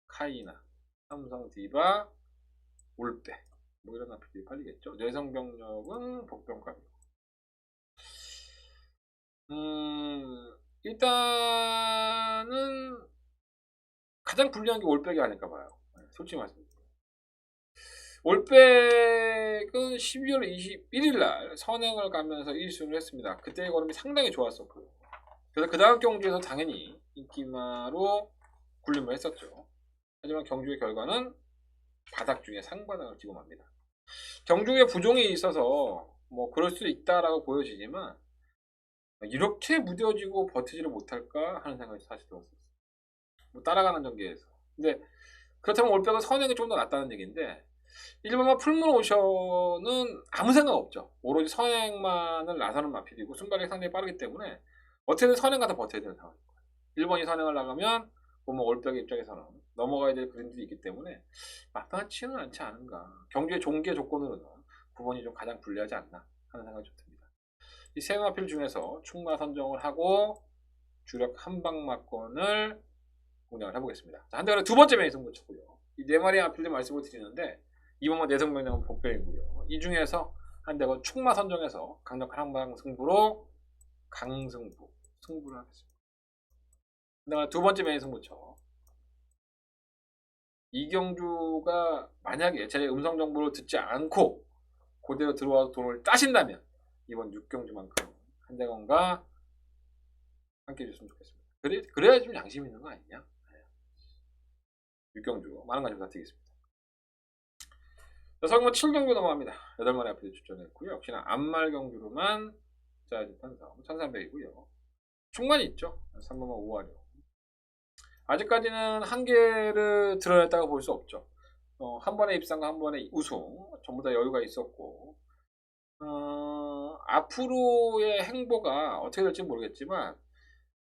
카이나, 삼성 디바, 올빼 뭐 이런 마필이 팔리겠죠. 뇌성병력은 복병감이고, 일단은 가장 불리한 게 올백이 아닐까 봐요. 솔직히 말씀드립니다. 올백은 12월 21일 날 선행을 가면서 1순을 했습니다. 그때의 걸음이 상당히 좋았었고요. 그래서 그 다음 경주에서 당연히 인기마로 군림을 했었죠. 하지만 경주의 결과는 바닥 중에 상바닥을 지고 맙니다. 경주의 부종이 있어서 뭐 그럴 수 있다라고 보여지지만 이렇게 무뎌지고 버티지를 못할까 하는 생각이 사실 들었어요. 뭐 따라가는 전개에서. 근데 그렇다면 올백은 선행이 좀 더 낫다는 얘기인데, 일반만 풀문 오션은 아무 생각 없죠. 오로지 선행만을 나서는 마필이고 순발력이 상당히 빠르기 때문에 어떻게든 선행 가서 버텨야 되는 상황인 거예요. 1번이 선행을 나가면 보면 올백의 입장에서는 넘어가야 될 그림들이 있기 때문에 마땅치는 않지 않은가. 경주의 종계 조건으로는 9번이 좀 가장 불리하지 않나 하는 생각이 좀 듭니다. 이 세 마필 중에서 충마 선정을 하고 주력 한방마권을 공략을 해보겠습니다. 자, 한대간의 두 번째 메인 승부처고요. 이 네 마리 마필들 말씀을 드리는데 이번만 내성명령은 복병이고요. 이 중에서 한대건 충마 선정해서 강력한 한방 승부로 강승부 승부를 하겠습니다. 그다음에 두 번째 메인 승부처. 이경주가 만약에 제 음성 정보를 듣지 않고 그대로 들어와서 돈을 따신다면 이번 6경주만큼 한대건과 함께 해줬으면 좋겠습니다. 그래야 좀 양심 있는 거 아니냐? 6경주 많은 관심 부탁드리겠습니다. 성공 7경주 넘어갑니다. 8마리 앞에 추천했고요. 역시나 암말경주로만 짜여진 편성 1300이고요. 충분히 있죠. 3번만 5화력. 아직까지는 한계를 드러냈다고 볼 수 없죠. 한 번의 입상과 한 번의 우승 전부 다 여유가 있었고 앞으로의 행보가 어떻게 될지 모르겠지만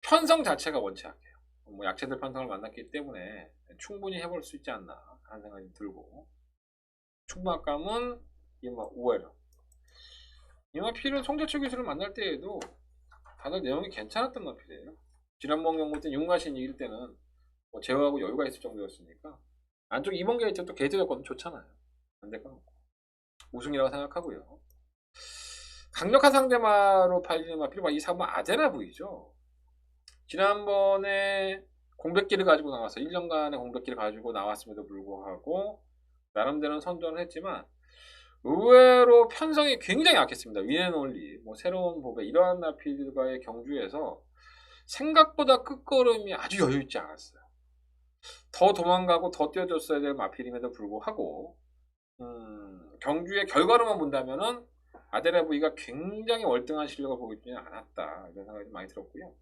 편성 자체가 원치 않게요. 뭐 약체들 편성을 만났기 때문에 충분히 해볼 수 있지 않나 하는 생각이 들고 충분감은 이마 5회력 이마 필은 송재철 기술을 만날 때에도 다들 내용이 괜찮았던 마필이에요. 지난번 경고 때 윤가신 이길 때는 뭐 제어하고 여유가 있을 정도였으니까 안쪽 2번 게이트 또 게이트 조건 좋잖아요. 안 될 건 없고 우승이라고 생각하고요. 강력한 상대마로 팔리는 마필이 이 3번 아데나 부이죠. 지난번에 공백기를 가지고 나와서 1년간의 공백기를 가지고 나왔음에도 불구하고 나름대로는 선전을 했지만 의외로 편성이 굉장히 약했습니다. 윈앤올리, 뭐 새로운 보배 이러한 마필들과의 경주에서 생각보다 끝걸음이 아주 여유있지 않았어요. 더 도망가고 더 뛰어줬어야 될 마필임에도 불구하고 경주의 결과로만 본다면은 아데나 부이가 굉장히 월등한 실력을 보이지는 않았다 이런 생각이 많이 들었고요.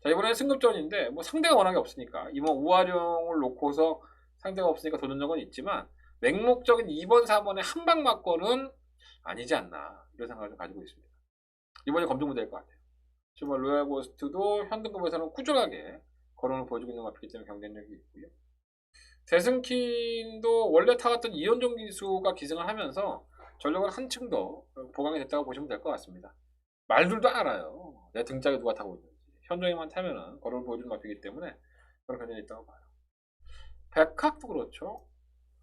자 이번에는 승급전인데 뭐 상대가 워낙에 없으니까 이번 우화룡을 놓고서 상대가 없으니까 도전적은 있지만 맹목적인 2번 4번의 한방 맞건은 아니지 않나 이런 생각을 가지고 있습니다. 이번이 검증무대일 것 같아요. 지금 로얄 고스트도 현등급에서는 꾸준하게 거론을 보여주고 있는 것 같기 때문에 경쟁력이 있고요. 대승킨도 원래 타갔던 이현종 기수가 기승을 하면서 전력은 한층 더 보강이 됐다고 보시면 될 것 같습니다. 말들도 알아요. 내 등짝에 누가 타고 있는지. 현종이만 타면은 거론을 보여주는 마피이기 때문에 그런 견해가 있다고 봐요. 백학도 그렇죠.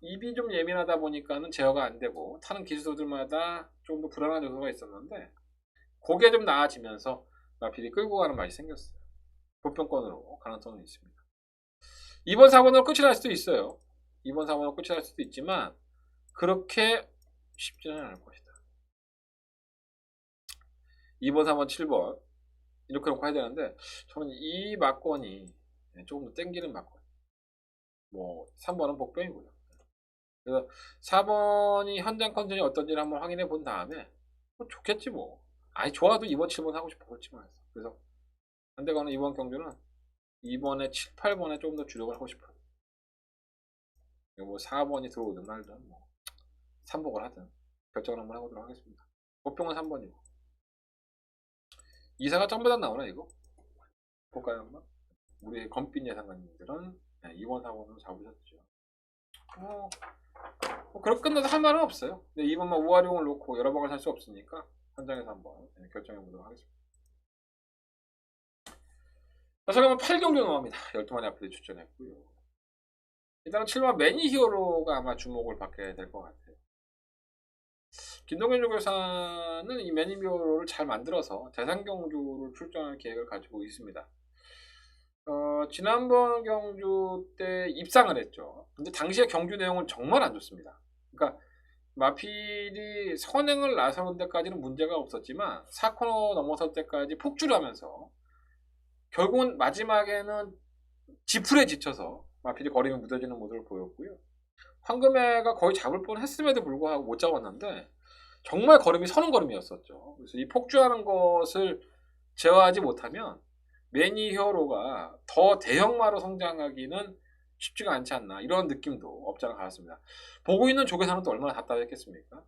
입이 좀 예민하다 보니까는 제어가 안 되고 타는 기수들마다 좀 더 불안한 요소가 있었는데 그게 좀 나아지면서 마필이 끌고 가는 맛이 생겼어요. 보편권으로 가능성은 있습니다. 2번 4번으로 끝이 날 수도 있어요. 2번 4번으로 끝이 날 수도 있지만 그렇게 쉽지는 않을 것이다. 2번 3번 7번 이렇게 놓고 해야 되는데 저는 이 막건이 조금 더 땡기는 막건. 뭐 3번은 복병이고요. 그래서 4번이 현장 컨디션이 어떤지를 한번 확인해 본 다음에 뭐 좋겠지 뭐. 아니 좋아도 2번 7번 하고 싶어 그렇지만 했어. 그래서 한대거는 이번 경주는 2번에 7, 8번에 조금 더 주력을 하고 싶어요. 뭐 4번이 들어오든 말든 뭐 3복을 하든 결정을 한번 해보도록 하겠습니다. 복병은 3번이고 이사가 점보다 나오나 이거? 볼까요 한번? 우리 검빈 예상관님들은 2번 4번으로 잡으셨죠. 뭐 그렇게 끝나서 할 말은 없어요. 근데 2번만 우화룡을 놓고 여러 방을 살 수 없으니까 현장에서 한번 결정해 보도록 하겠습니다. 자, 그러면 8경주 넘어갑니다. 12마리 앞에 추천했고요. 일단은 7번 매니히어로가 아마 주목을 받게 될 것 같아요. 김동현 조교사는 이 매니히어로를 잘 만들어서 대상경주를 출전할 계획을 가지고 있습니다. 지난번 경주 때 입상을 했죠. 근데 당시에 경주 내용은 정말 안 좋습니다. 그러니까 마필이 선행을 나서는 데까지는 문제가 없었지만 4코너 넘어설 때까지 폭주를 하면서 결국은 마지막에는 지풀에 지쳐서 마필이 거림이 무뎌지는 모습을 보였고요. 황금애가 거의 잡을 뻔 했음에도 불구하고 못 잡았는데 정말 걸음이 서는 걸음이었었죠. 그래서 이 폭주하는 것을 제어하지 못하면 매니히어로가 더 대형마로 성장하기는 쉽지가 않지 않나 이런 느낌도 없지 않아 가졌습니다. 보고 있는 조계사는 또 얼마나 답답했겠습니까?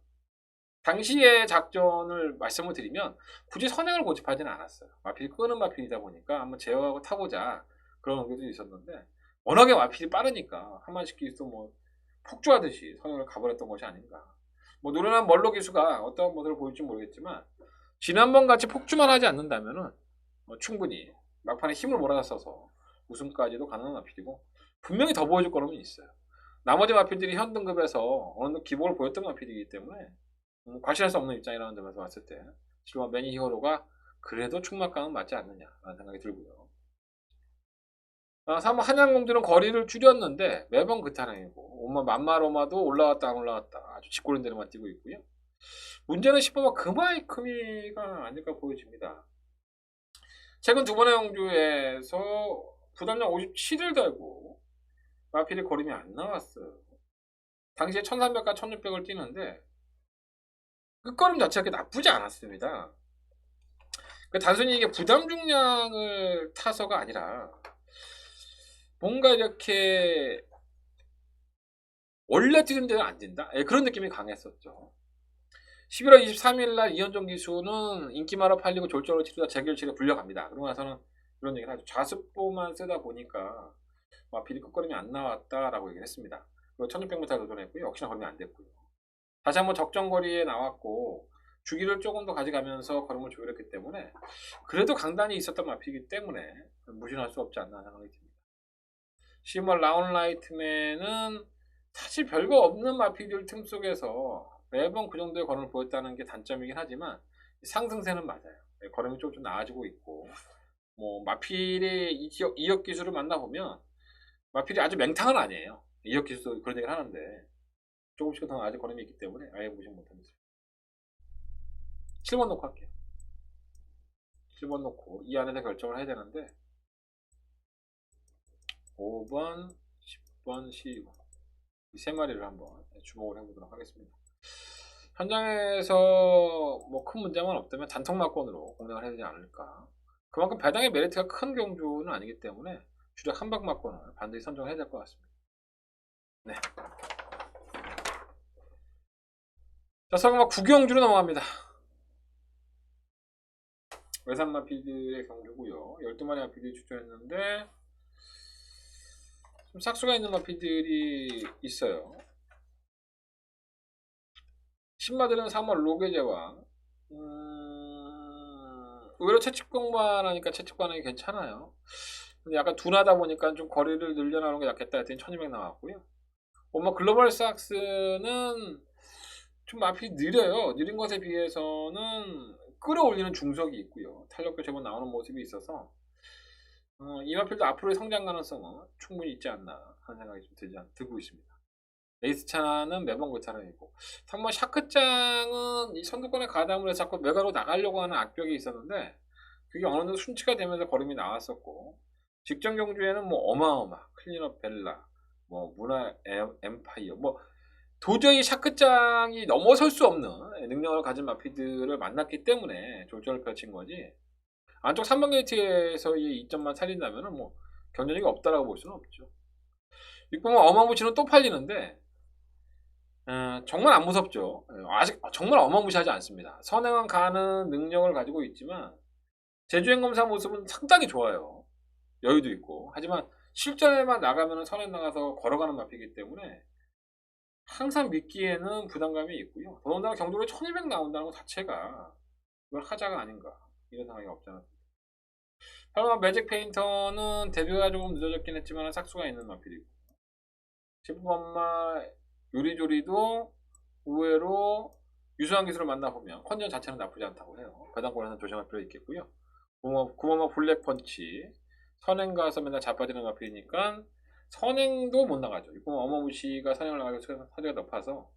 당시의 작전을 말씀을 드리면 굳이 선행을 고집하지는 않았어요. 마필이 끄는 마필이다 보니까 한번 제어하고 타보자 그런 의견도 있었는데 워낙에 마필이 빠르니까 한마디씩 기수 뭐 폭주하듯이 선행을 가버렸던 것이 아닌가. 뭐 노련한 멀로 기수가 어떤 모습을 보일지 모르겠지만 지난번 같이 폭주만 하지 않는다면은 충분히 막판에 힘을 몰아써서 우승까지도 가능한 마필이고 분명히 더 보여줄 거는 있어요. 나머지 마필들이 현 등급에서 어느 정도 기복을 보였던 마필이기 때문에 과실할 수 없는 입장이라는 점에서 봤을 때 실버 매니 히어로가 그래도 충막감은 맞지 않느냐라는 생각이 들고요. 사실 한양공들은 거리를 줄였는데 매번 그 타량이고 만마로마도 올라왔다 안 올라왔다 아주 짓고른 대로만 뛰고 있고요. 문제는 10번마 그마이크미가 아닐까 보여집니다. 최근 두 번의 경주에서 부담량 57을 달고 마필이 걸음이 안 나왔어요. 당시에 1300과 1600을 뛰는데 끝걸음 자체가 나쁘지 않았습니다. 단순히 이게 부담 중량을 타서가 아니라 뭔가 이렇게 원래 뛰는 데는 안 된다? 그런 느낌이 강했었죠. 11월 23일 날 이현종 기수는 인기마로 팔리고 졸전으로 치르다 재결실에 불려갑니다. 그러고 나서는 그런 얘기를 하죠. 좌습보만 쓰다 보니까 마필이 끝걸음이 안 나왔다라고 얘기를 했습니다. 그리고 1600m 도전했고요. 역시나 걸음이 안 됐고요. 다시 한번 적정거리에 나왔고 주기를 조금 더 가져가면서 걸음을 조율했기 때문에 그래도 강단이 있었던 마필이기 때문에 무신할 수 없지 않나 생각이 듭니다. 10월 라운라이트맨은 사실 별거 없는 마필들 틈 속에서 매번 그 정도의 걸음을 보였다는 게 단점이긴 하지만 상승세는 맞아요. 걸음이 좀 나아지고 있고 뭐 마필의 이역 기수를 만나보면 마필이 아주 맹탕은 아니에요. 이역 기수도 그런 얘기를 하는데 조금씩 더 아직 걸음이 있기 때문에 아예 무시 못합니다. 7번 놓고 할게요. 7번 놓고 이 안에서 결정을 해야 되는데 5번, 10번, 12번 이 세 마리를 한번 주목을 해보도록 하겠습니다. 현장에서 뭐 큰 문제만 없다면 단통막권으로 공략을 해야 되지 않을까. 그만큼 배당의 메리트가 큰 경주는 아니기 때문에 주력 한박막권을 반드시 선정해야 될 것 같습니다. 네. 자, 서금막 9경주로 넘어갑니다. 외산 마필들의 경주고요. 12마리 마필들이 출전했는데 좀 삭수가 있는 마필들이 있어요. 신마들은 3월 로게제왕 의외로 채찍 공부하니까 채찍 반응이 괜찮아요. 근데 약간 둔하다 보니까 좀 거리를 늘려나오는 게 낫겠다 했더니 1200 나왔고요. 글로벌 삭스는 좀 마필이 느려요. 느린 것에 비해서는 끌어올리는 중석이 있고요. 탄력도 제법 나오는 모습이 있어서 이 마필도 앞으로의 성장 가능성은 충분히 있지 않나 하는 생각이 좀 들고 있습니다. 에이스차는 매번 그 차량이고 3번 샤크짱은 이 선두권에 가담을 해서 자꾸 메가로 나가려고 하는 악벽이 있었는데 그게 어느 정도 순치가 되면서 걸음이 나왔었고 직전 경주에는 뭐 어마어마 클린업 벨라 뭐 문화 엠파이어 뭐 도저히 샤크짱이 넘어설 수 없는 능력을 가진 마피들을 만났기 때문에 졸전을 펼친 거지 안쪽 3번 게이트에서의 이점만 살린다면 뭐 경쟁력이 없다라고 볼 수는 없죠. 6번 어마무시는 또 팔리는데 정말 안 무섭죠. 아직 정말 어마무시하지 않습니다. 선행은 가는 능력을 가지고 있지만 제주행 검사 모습은 상당히 좋아요. 여유도 있고 하지만 실전에만 나가면 선행 나가서 걸어가는 마피이기 때문에 항상 믿기에는 부담감이 있고요. 더군다나 경도로 1200 나온다는 것 자체가 이건 하자가 아닌가 이런 생각이 없지 않습니다. 8번 매직 페인터는 데뷔가 조금 늦어졌긴 했지만 삭수가 있는 마필이고 10번마 요리조리도 의외로 유수한 기술을 만나보면 컨디션 자체는 나쁘지 않다고 해요. 배당권에는 조심할 필요 있겠고요. 9번마 블랙펀치 선행 가서 맨날 자빠지는 마필이니까 선행도 못 나가죠. 6번 어마무시가 선행을 나가고 사례가 높아서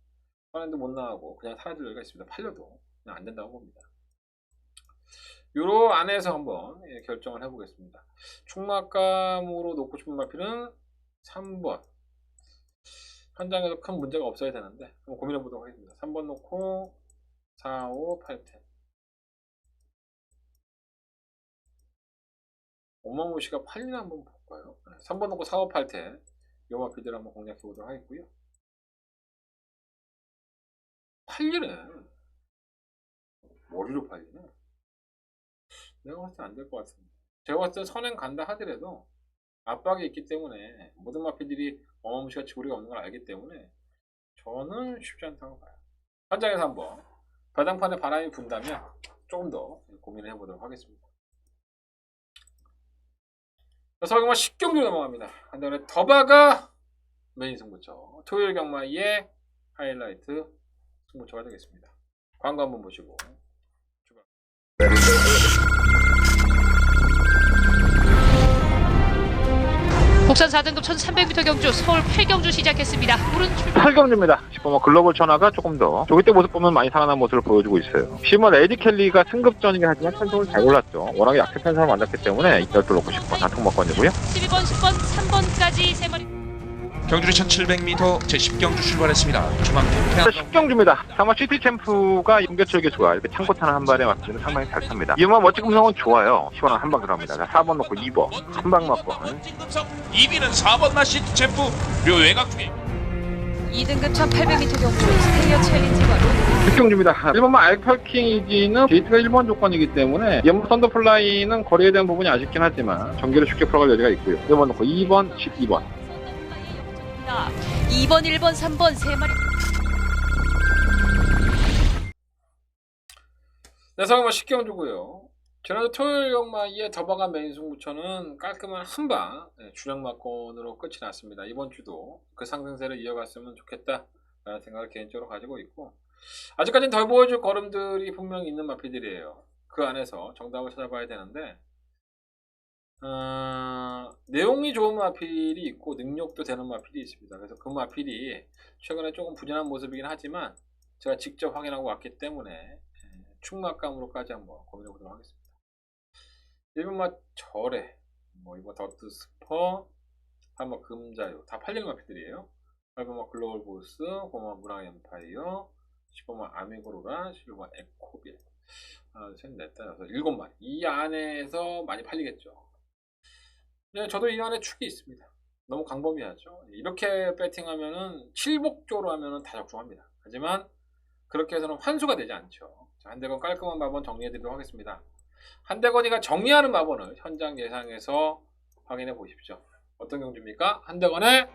선행도 못 나가고 그냥 사라질 여유가 있습니다. 팔려도 그냥 안 된다고 봅니다. 요로 안에서 한번 결정을 해보겠습니다. 충막감으로 놓고 싶은 마필은 3번 현장에서 큰 문제가 없어야 되는데 한번 고민해 보도록 하겠습니다. 3번 놓고 4, 5, 8, 10 어마무시가 팔리나 한번 볼까요? 3번 놓고 4, 5, 8, 10 요 마필들 한번 공략해 보도록 하겠고요. 팔리네. 머리로 팔리네. 내가 봤을 때 안 될 것 같습니다. 제가 봤을 때 선행 간다 하더라도 압박이 있기 때문에 모든 마필들이 어마무시가 지구리가 없는 걸 알기 때문에 저는 쉽지 않다고 봐요. 현장에서 한번 배당판에 바람이 분다면 조금 더 고민을 해보도록 하겠습니다. 서경마 10경주 넘어갑니다. 한다음에 더바가 메인 승부처 토요일 경마의 하이라이트 승부처가 되겠습니다. 광고 한번 보시고 출발. 국산 4등급 1300m 경주 서울 8경주 시작했습니다. 오른쪽 8경주입니다. 글로벌 천하가 조금 더 조기 때 모습 보면 많이 살아난 모습을 보여주고 있어요. 10번 에디 켈리가 승급전이긴 하지만 편성을 잘 골랐죠. 워낙에 약한 사람을 만났기 때문에 이절도 놓고 싶고 단통막건이고요. 12번, 10번, 3번까지 3마리. 경주리 1700m 제10경주 출발했습니다. 중앙 자, 10경주입니다. 아마 시티 챔프가 용계철 기수가 이렇게 창고타는 한 발에 맞추면 상당히 잘 탑니다. 이음만 멋진 금성은 좋아요. 시원한 한 방 들어갑니다. 자, 4번 놓고 2번 한 방 맞고 2위는 4번 나시트 챔프 류외곽 중에 2등급 1800m 경주 스테이어 챌린지가 6경주입니다. 1번만 알펄킹이지는 게이트가 1번 조건이기 때문에 연무 썬더플라이는 거리에 대한 부분이 아쉽긴 하지만 전기를 쉽게 풀어갈 여지가 있고요. 1번 놓고 2번, 12번 2번, 1번, 3번 3마리. 네, 상황은 10경주고요. 지난주 토요일 경마의 더박한 메인 승부처는 깔끔한 한방 주력막권으로 끝이 났습니다. 이번 주도 그 상승세를 이어갔으면 좋겠다라는 생각을 개인적으로 가지고 있고, 아직까지는 덜 보여줄 걸음들이 분명히 있는 마필들이에요. 그 안에서 정답을 찾아봐야 되는데, 내용이 좋은 마필이 있고 능력도 되는 마필이 있습니다. 그래서 그 마필이 최근에 조금 부진한 모습이긴 하지만 제가 직접 확인하고 왔기 때문에 충막감으로까지 한번 고민해 보도록 하겠습니다. 1번마 절에 이번 더트 스퍼, 3번 금자요 다 팔리는 마필들이에요. 8번마 글로벌 보스, 9번마 무랑 엠파이어, 10번마 아미고로라, 11번마 에코빌, 하나, 셋, 넷, 다섯, 7마리. 이 안에서 많이 팔리겠죠. 네, 저도 이 안에 축이 있습니다. 너무 광범위하죠. 이렇게 배팅하면은 7복조로 하면은 다 적중합니다. 하지만 그렇게 해서는 환수가 되지 않죠. 자, 한대건 깔끔한 마번 정리해 드리도록 하겠습니다. 한대건이가 정리하는 마번을 현장 예상에서 확인해 보십시오. 어떤 경주입니까? 한대건의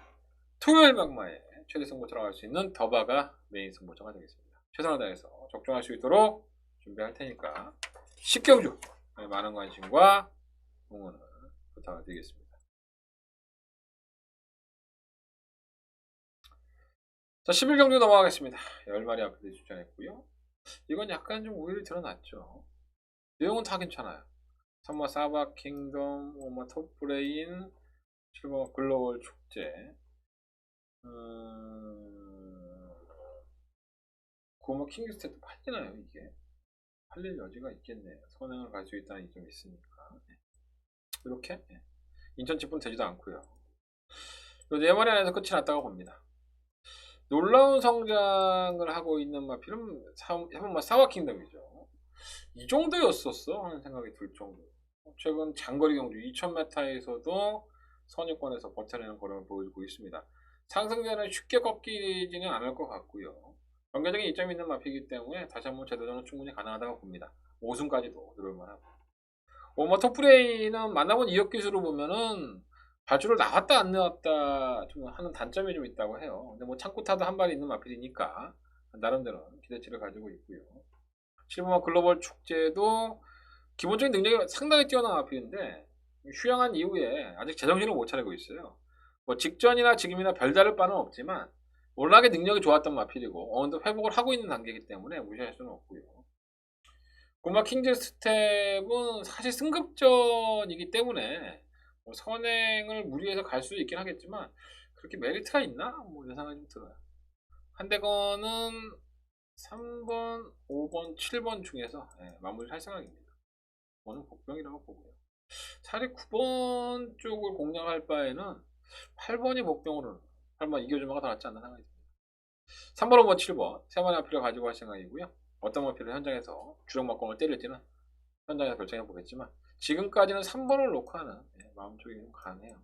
토요일 막마에 최대 승부 들어갈 수 있는 더바가 메인 승부처가 되겠습니다. 최선을 다해서 적중할 수 있도록 준비할 테니까 10경주 많은 관심과 응원을 부탁을 드리겠습니다. 자, 11경주 넘어가겠습니다. 10마리 앞에 추천했고요. 이건 약간 좀 우위를 드러났죠. 내용은 다 괜찮아요. 3번 사바 킹덤, 5번 톱브레인, 7번 글로벌 축제, 9번 킹스테도 팔리나요? 이게 팔릴 여지가 있겠네요. 선행을 갈 수 있다는 이점이 있으니까. 이렇게 인천 직분 되지도 않고요. 이 4마리 안에서 끝이 났다고 봅니다. 놀라운 성장을 하고 있는 마필은 한번 사와킹덤이죠. 이 정도였었어 하는 생각이 들 정도. 최근 장거리 경주 2000m에서도 선유권에서 버텨내는 걸음을 보여주고 있습니다. 상승세는 쉽게 꺾이지는 않을 것 같고요. 경계적인 이점이 있는 마필이기 때문에 다시 한번 재도전은 충분히 가능하다고 봅니다. 5승까지도 들어올만하고. 톱프레이는 만나본 이역 기수로 보면은 발주를 나왔다 안 나왔다 좀 하는 단점이 좀 있다고 해요. 근데 창고타도 한 발이 있는 마필이니까 나름대로 기대치를 가지고 있고요. 7번 글로벌 축제도 기본적인 능력이 상당히 뛰어난 마필인데 휴양한 이후에 아직 제정신을 못 차리고 있어요. 직전이나 지금이나 별다를 바는 없지만 워낙에 능력이 좋았던 마필이고 어느 정도 회복을 하고 있는 단계이기 때문에 무시할 수는 없고요. 고마 킹즈 스텝은 사실 승급전이기 때문에 선행을 무리해서 갈 수도 있긴 하겠지만 그렇게 메리트가 있나? 이런 생각이 좀 들어요. 한대건은 3번, 5번, 7번 중에서 마무리를 할 생각입니다. 저는 복병이라고 보고요. 차라리 9번 쪽을 공략할 바에는 8번이 복병으로는 8번 이겨주마가 더 낫지 않나 생각이 듭니다. 3번, 5번, 7번 3마리 앞필을 가지고 할 생각이고요. 어떤 마필을 현장에서 주력막공을 때릴지는 현장에서 결정해 보겠지만 지금까지는 3번을 놓고 하는 마음 쪽이 좀 강해요.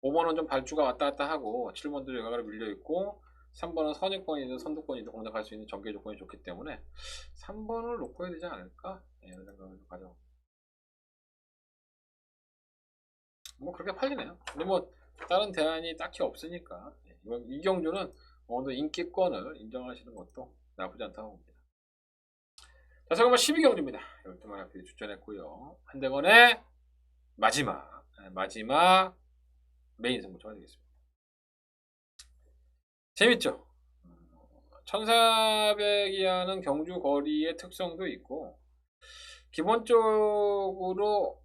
5번은 좀 발주가 왔다 갔다 하고 7번도 외곽으로 밀려있고 3번은 선입권이든 선두권이든 공략할 수 있는 전개 조건이 좋기 때문에 3번을 놓고 해야 되지 않을까? 이런 생각을 가져옵니다. 그렇게 팔리네요. 근데 다른 대안이 딱히 없으니까 이 경주는 어느 인기권을 인정하시는 것도 나쁘지 않다고 봅니다. 자, 잠깐만 12경주입니다. 12마리 앞에 추천했고요. 한대건의 마지막 메인 승부처가 되겠습니다. 재밌죠? 1400이하는 경주 거리의 특성도 있고 기본적으로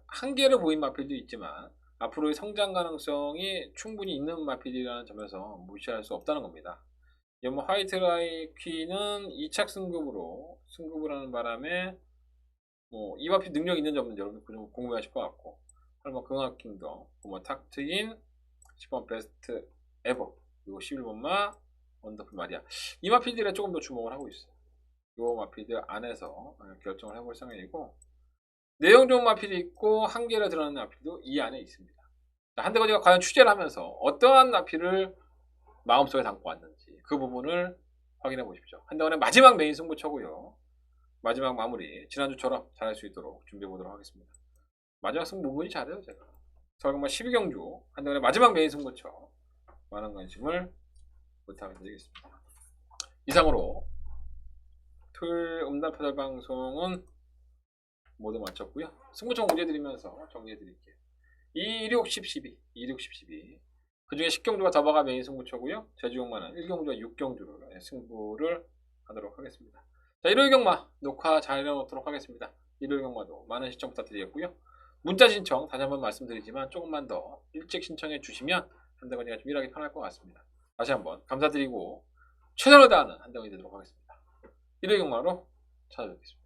한계를 보인 마필도 있지만 앞으로의 성장 가능성이 충분히 있는 마필이라는 점에서 무시할 수 없다는 겁니다. 뭐 화이트라이 퀸은 2착 승급을 하는 바람에 뭐 이 마필 능력 있는지 없는지 여러분들 좀 궁금해하실 것 같고, 설마 긍하킹덤, 뭐 탁트인, 10번 베스트 에버, 그리고 11번마 원더풀 마리아, 이 마필들에 조금 더 주목을 하고 있어요. 이 마필들 안에서 결정을 해볼 생각이고, 내용 좋은 마필이 있고 한계를 드러내는 마필도 이 안에 있습니다. 한대건이가 과연 취재를 하면서 어떠한 마필을 마음속에 담고 왔는지 그 부분을 확인해 보십시오. 한대건의 마지막 메인 승부처고요. 마지막 마무리 지난주처럼 잘할 수 있도록 준비해 보도록 하겠습니다. 마지막 승부 무분히 잘해요 제가. 서울경마 12경주 한대건의 마지막 메인 승부처, 많은 관심을 부탁드리겠습니다. 이상으로 토요일 음담표절 방송은 모두 마쳤고요. 승부처 공지해드리면서 정리해드릴게요. 2, 6, 10, 12, 2, 6, 10, 12. 그 중에 10경주가 더버가 메인 승부처고요. 제주경마는 1경주와 6경주로 승부를 하도록 하겠습니다. 자, 일요일 경마 녹화 잘 해놓도록 하겠습니다. 일요일 경마도 많은 시청 부탁드리겠고요. 문자 신청 다시 한번 말씀드리지만 조금만 더 일찍 신청해 주시면 한대건이가 좀 일하기 편할 것 같습니다. 다시 한번 감사드리고 최선을 다하는 한대건이 되도록 하겠습니다. 일요일 경마로 찾아뵙겠습니다.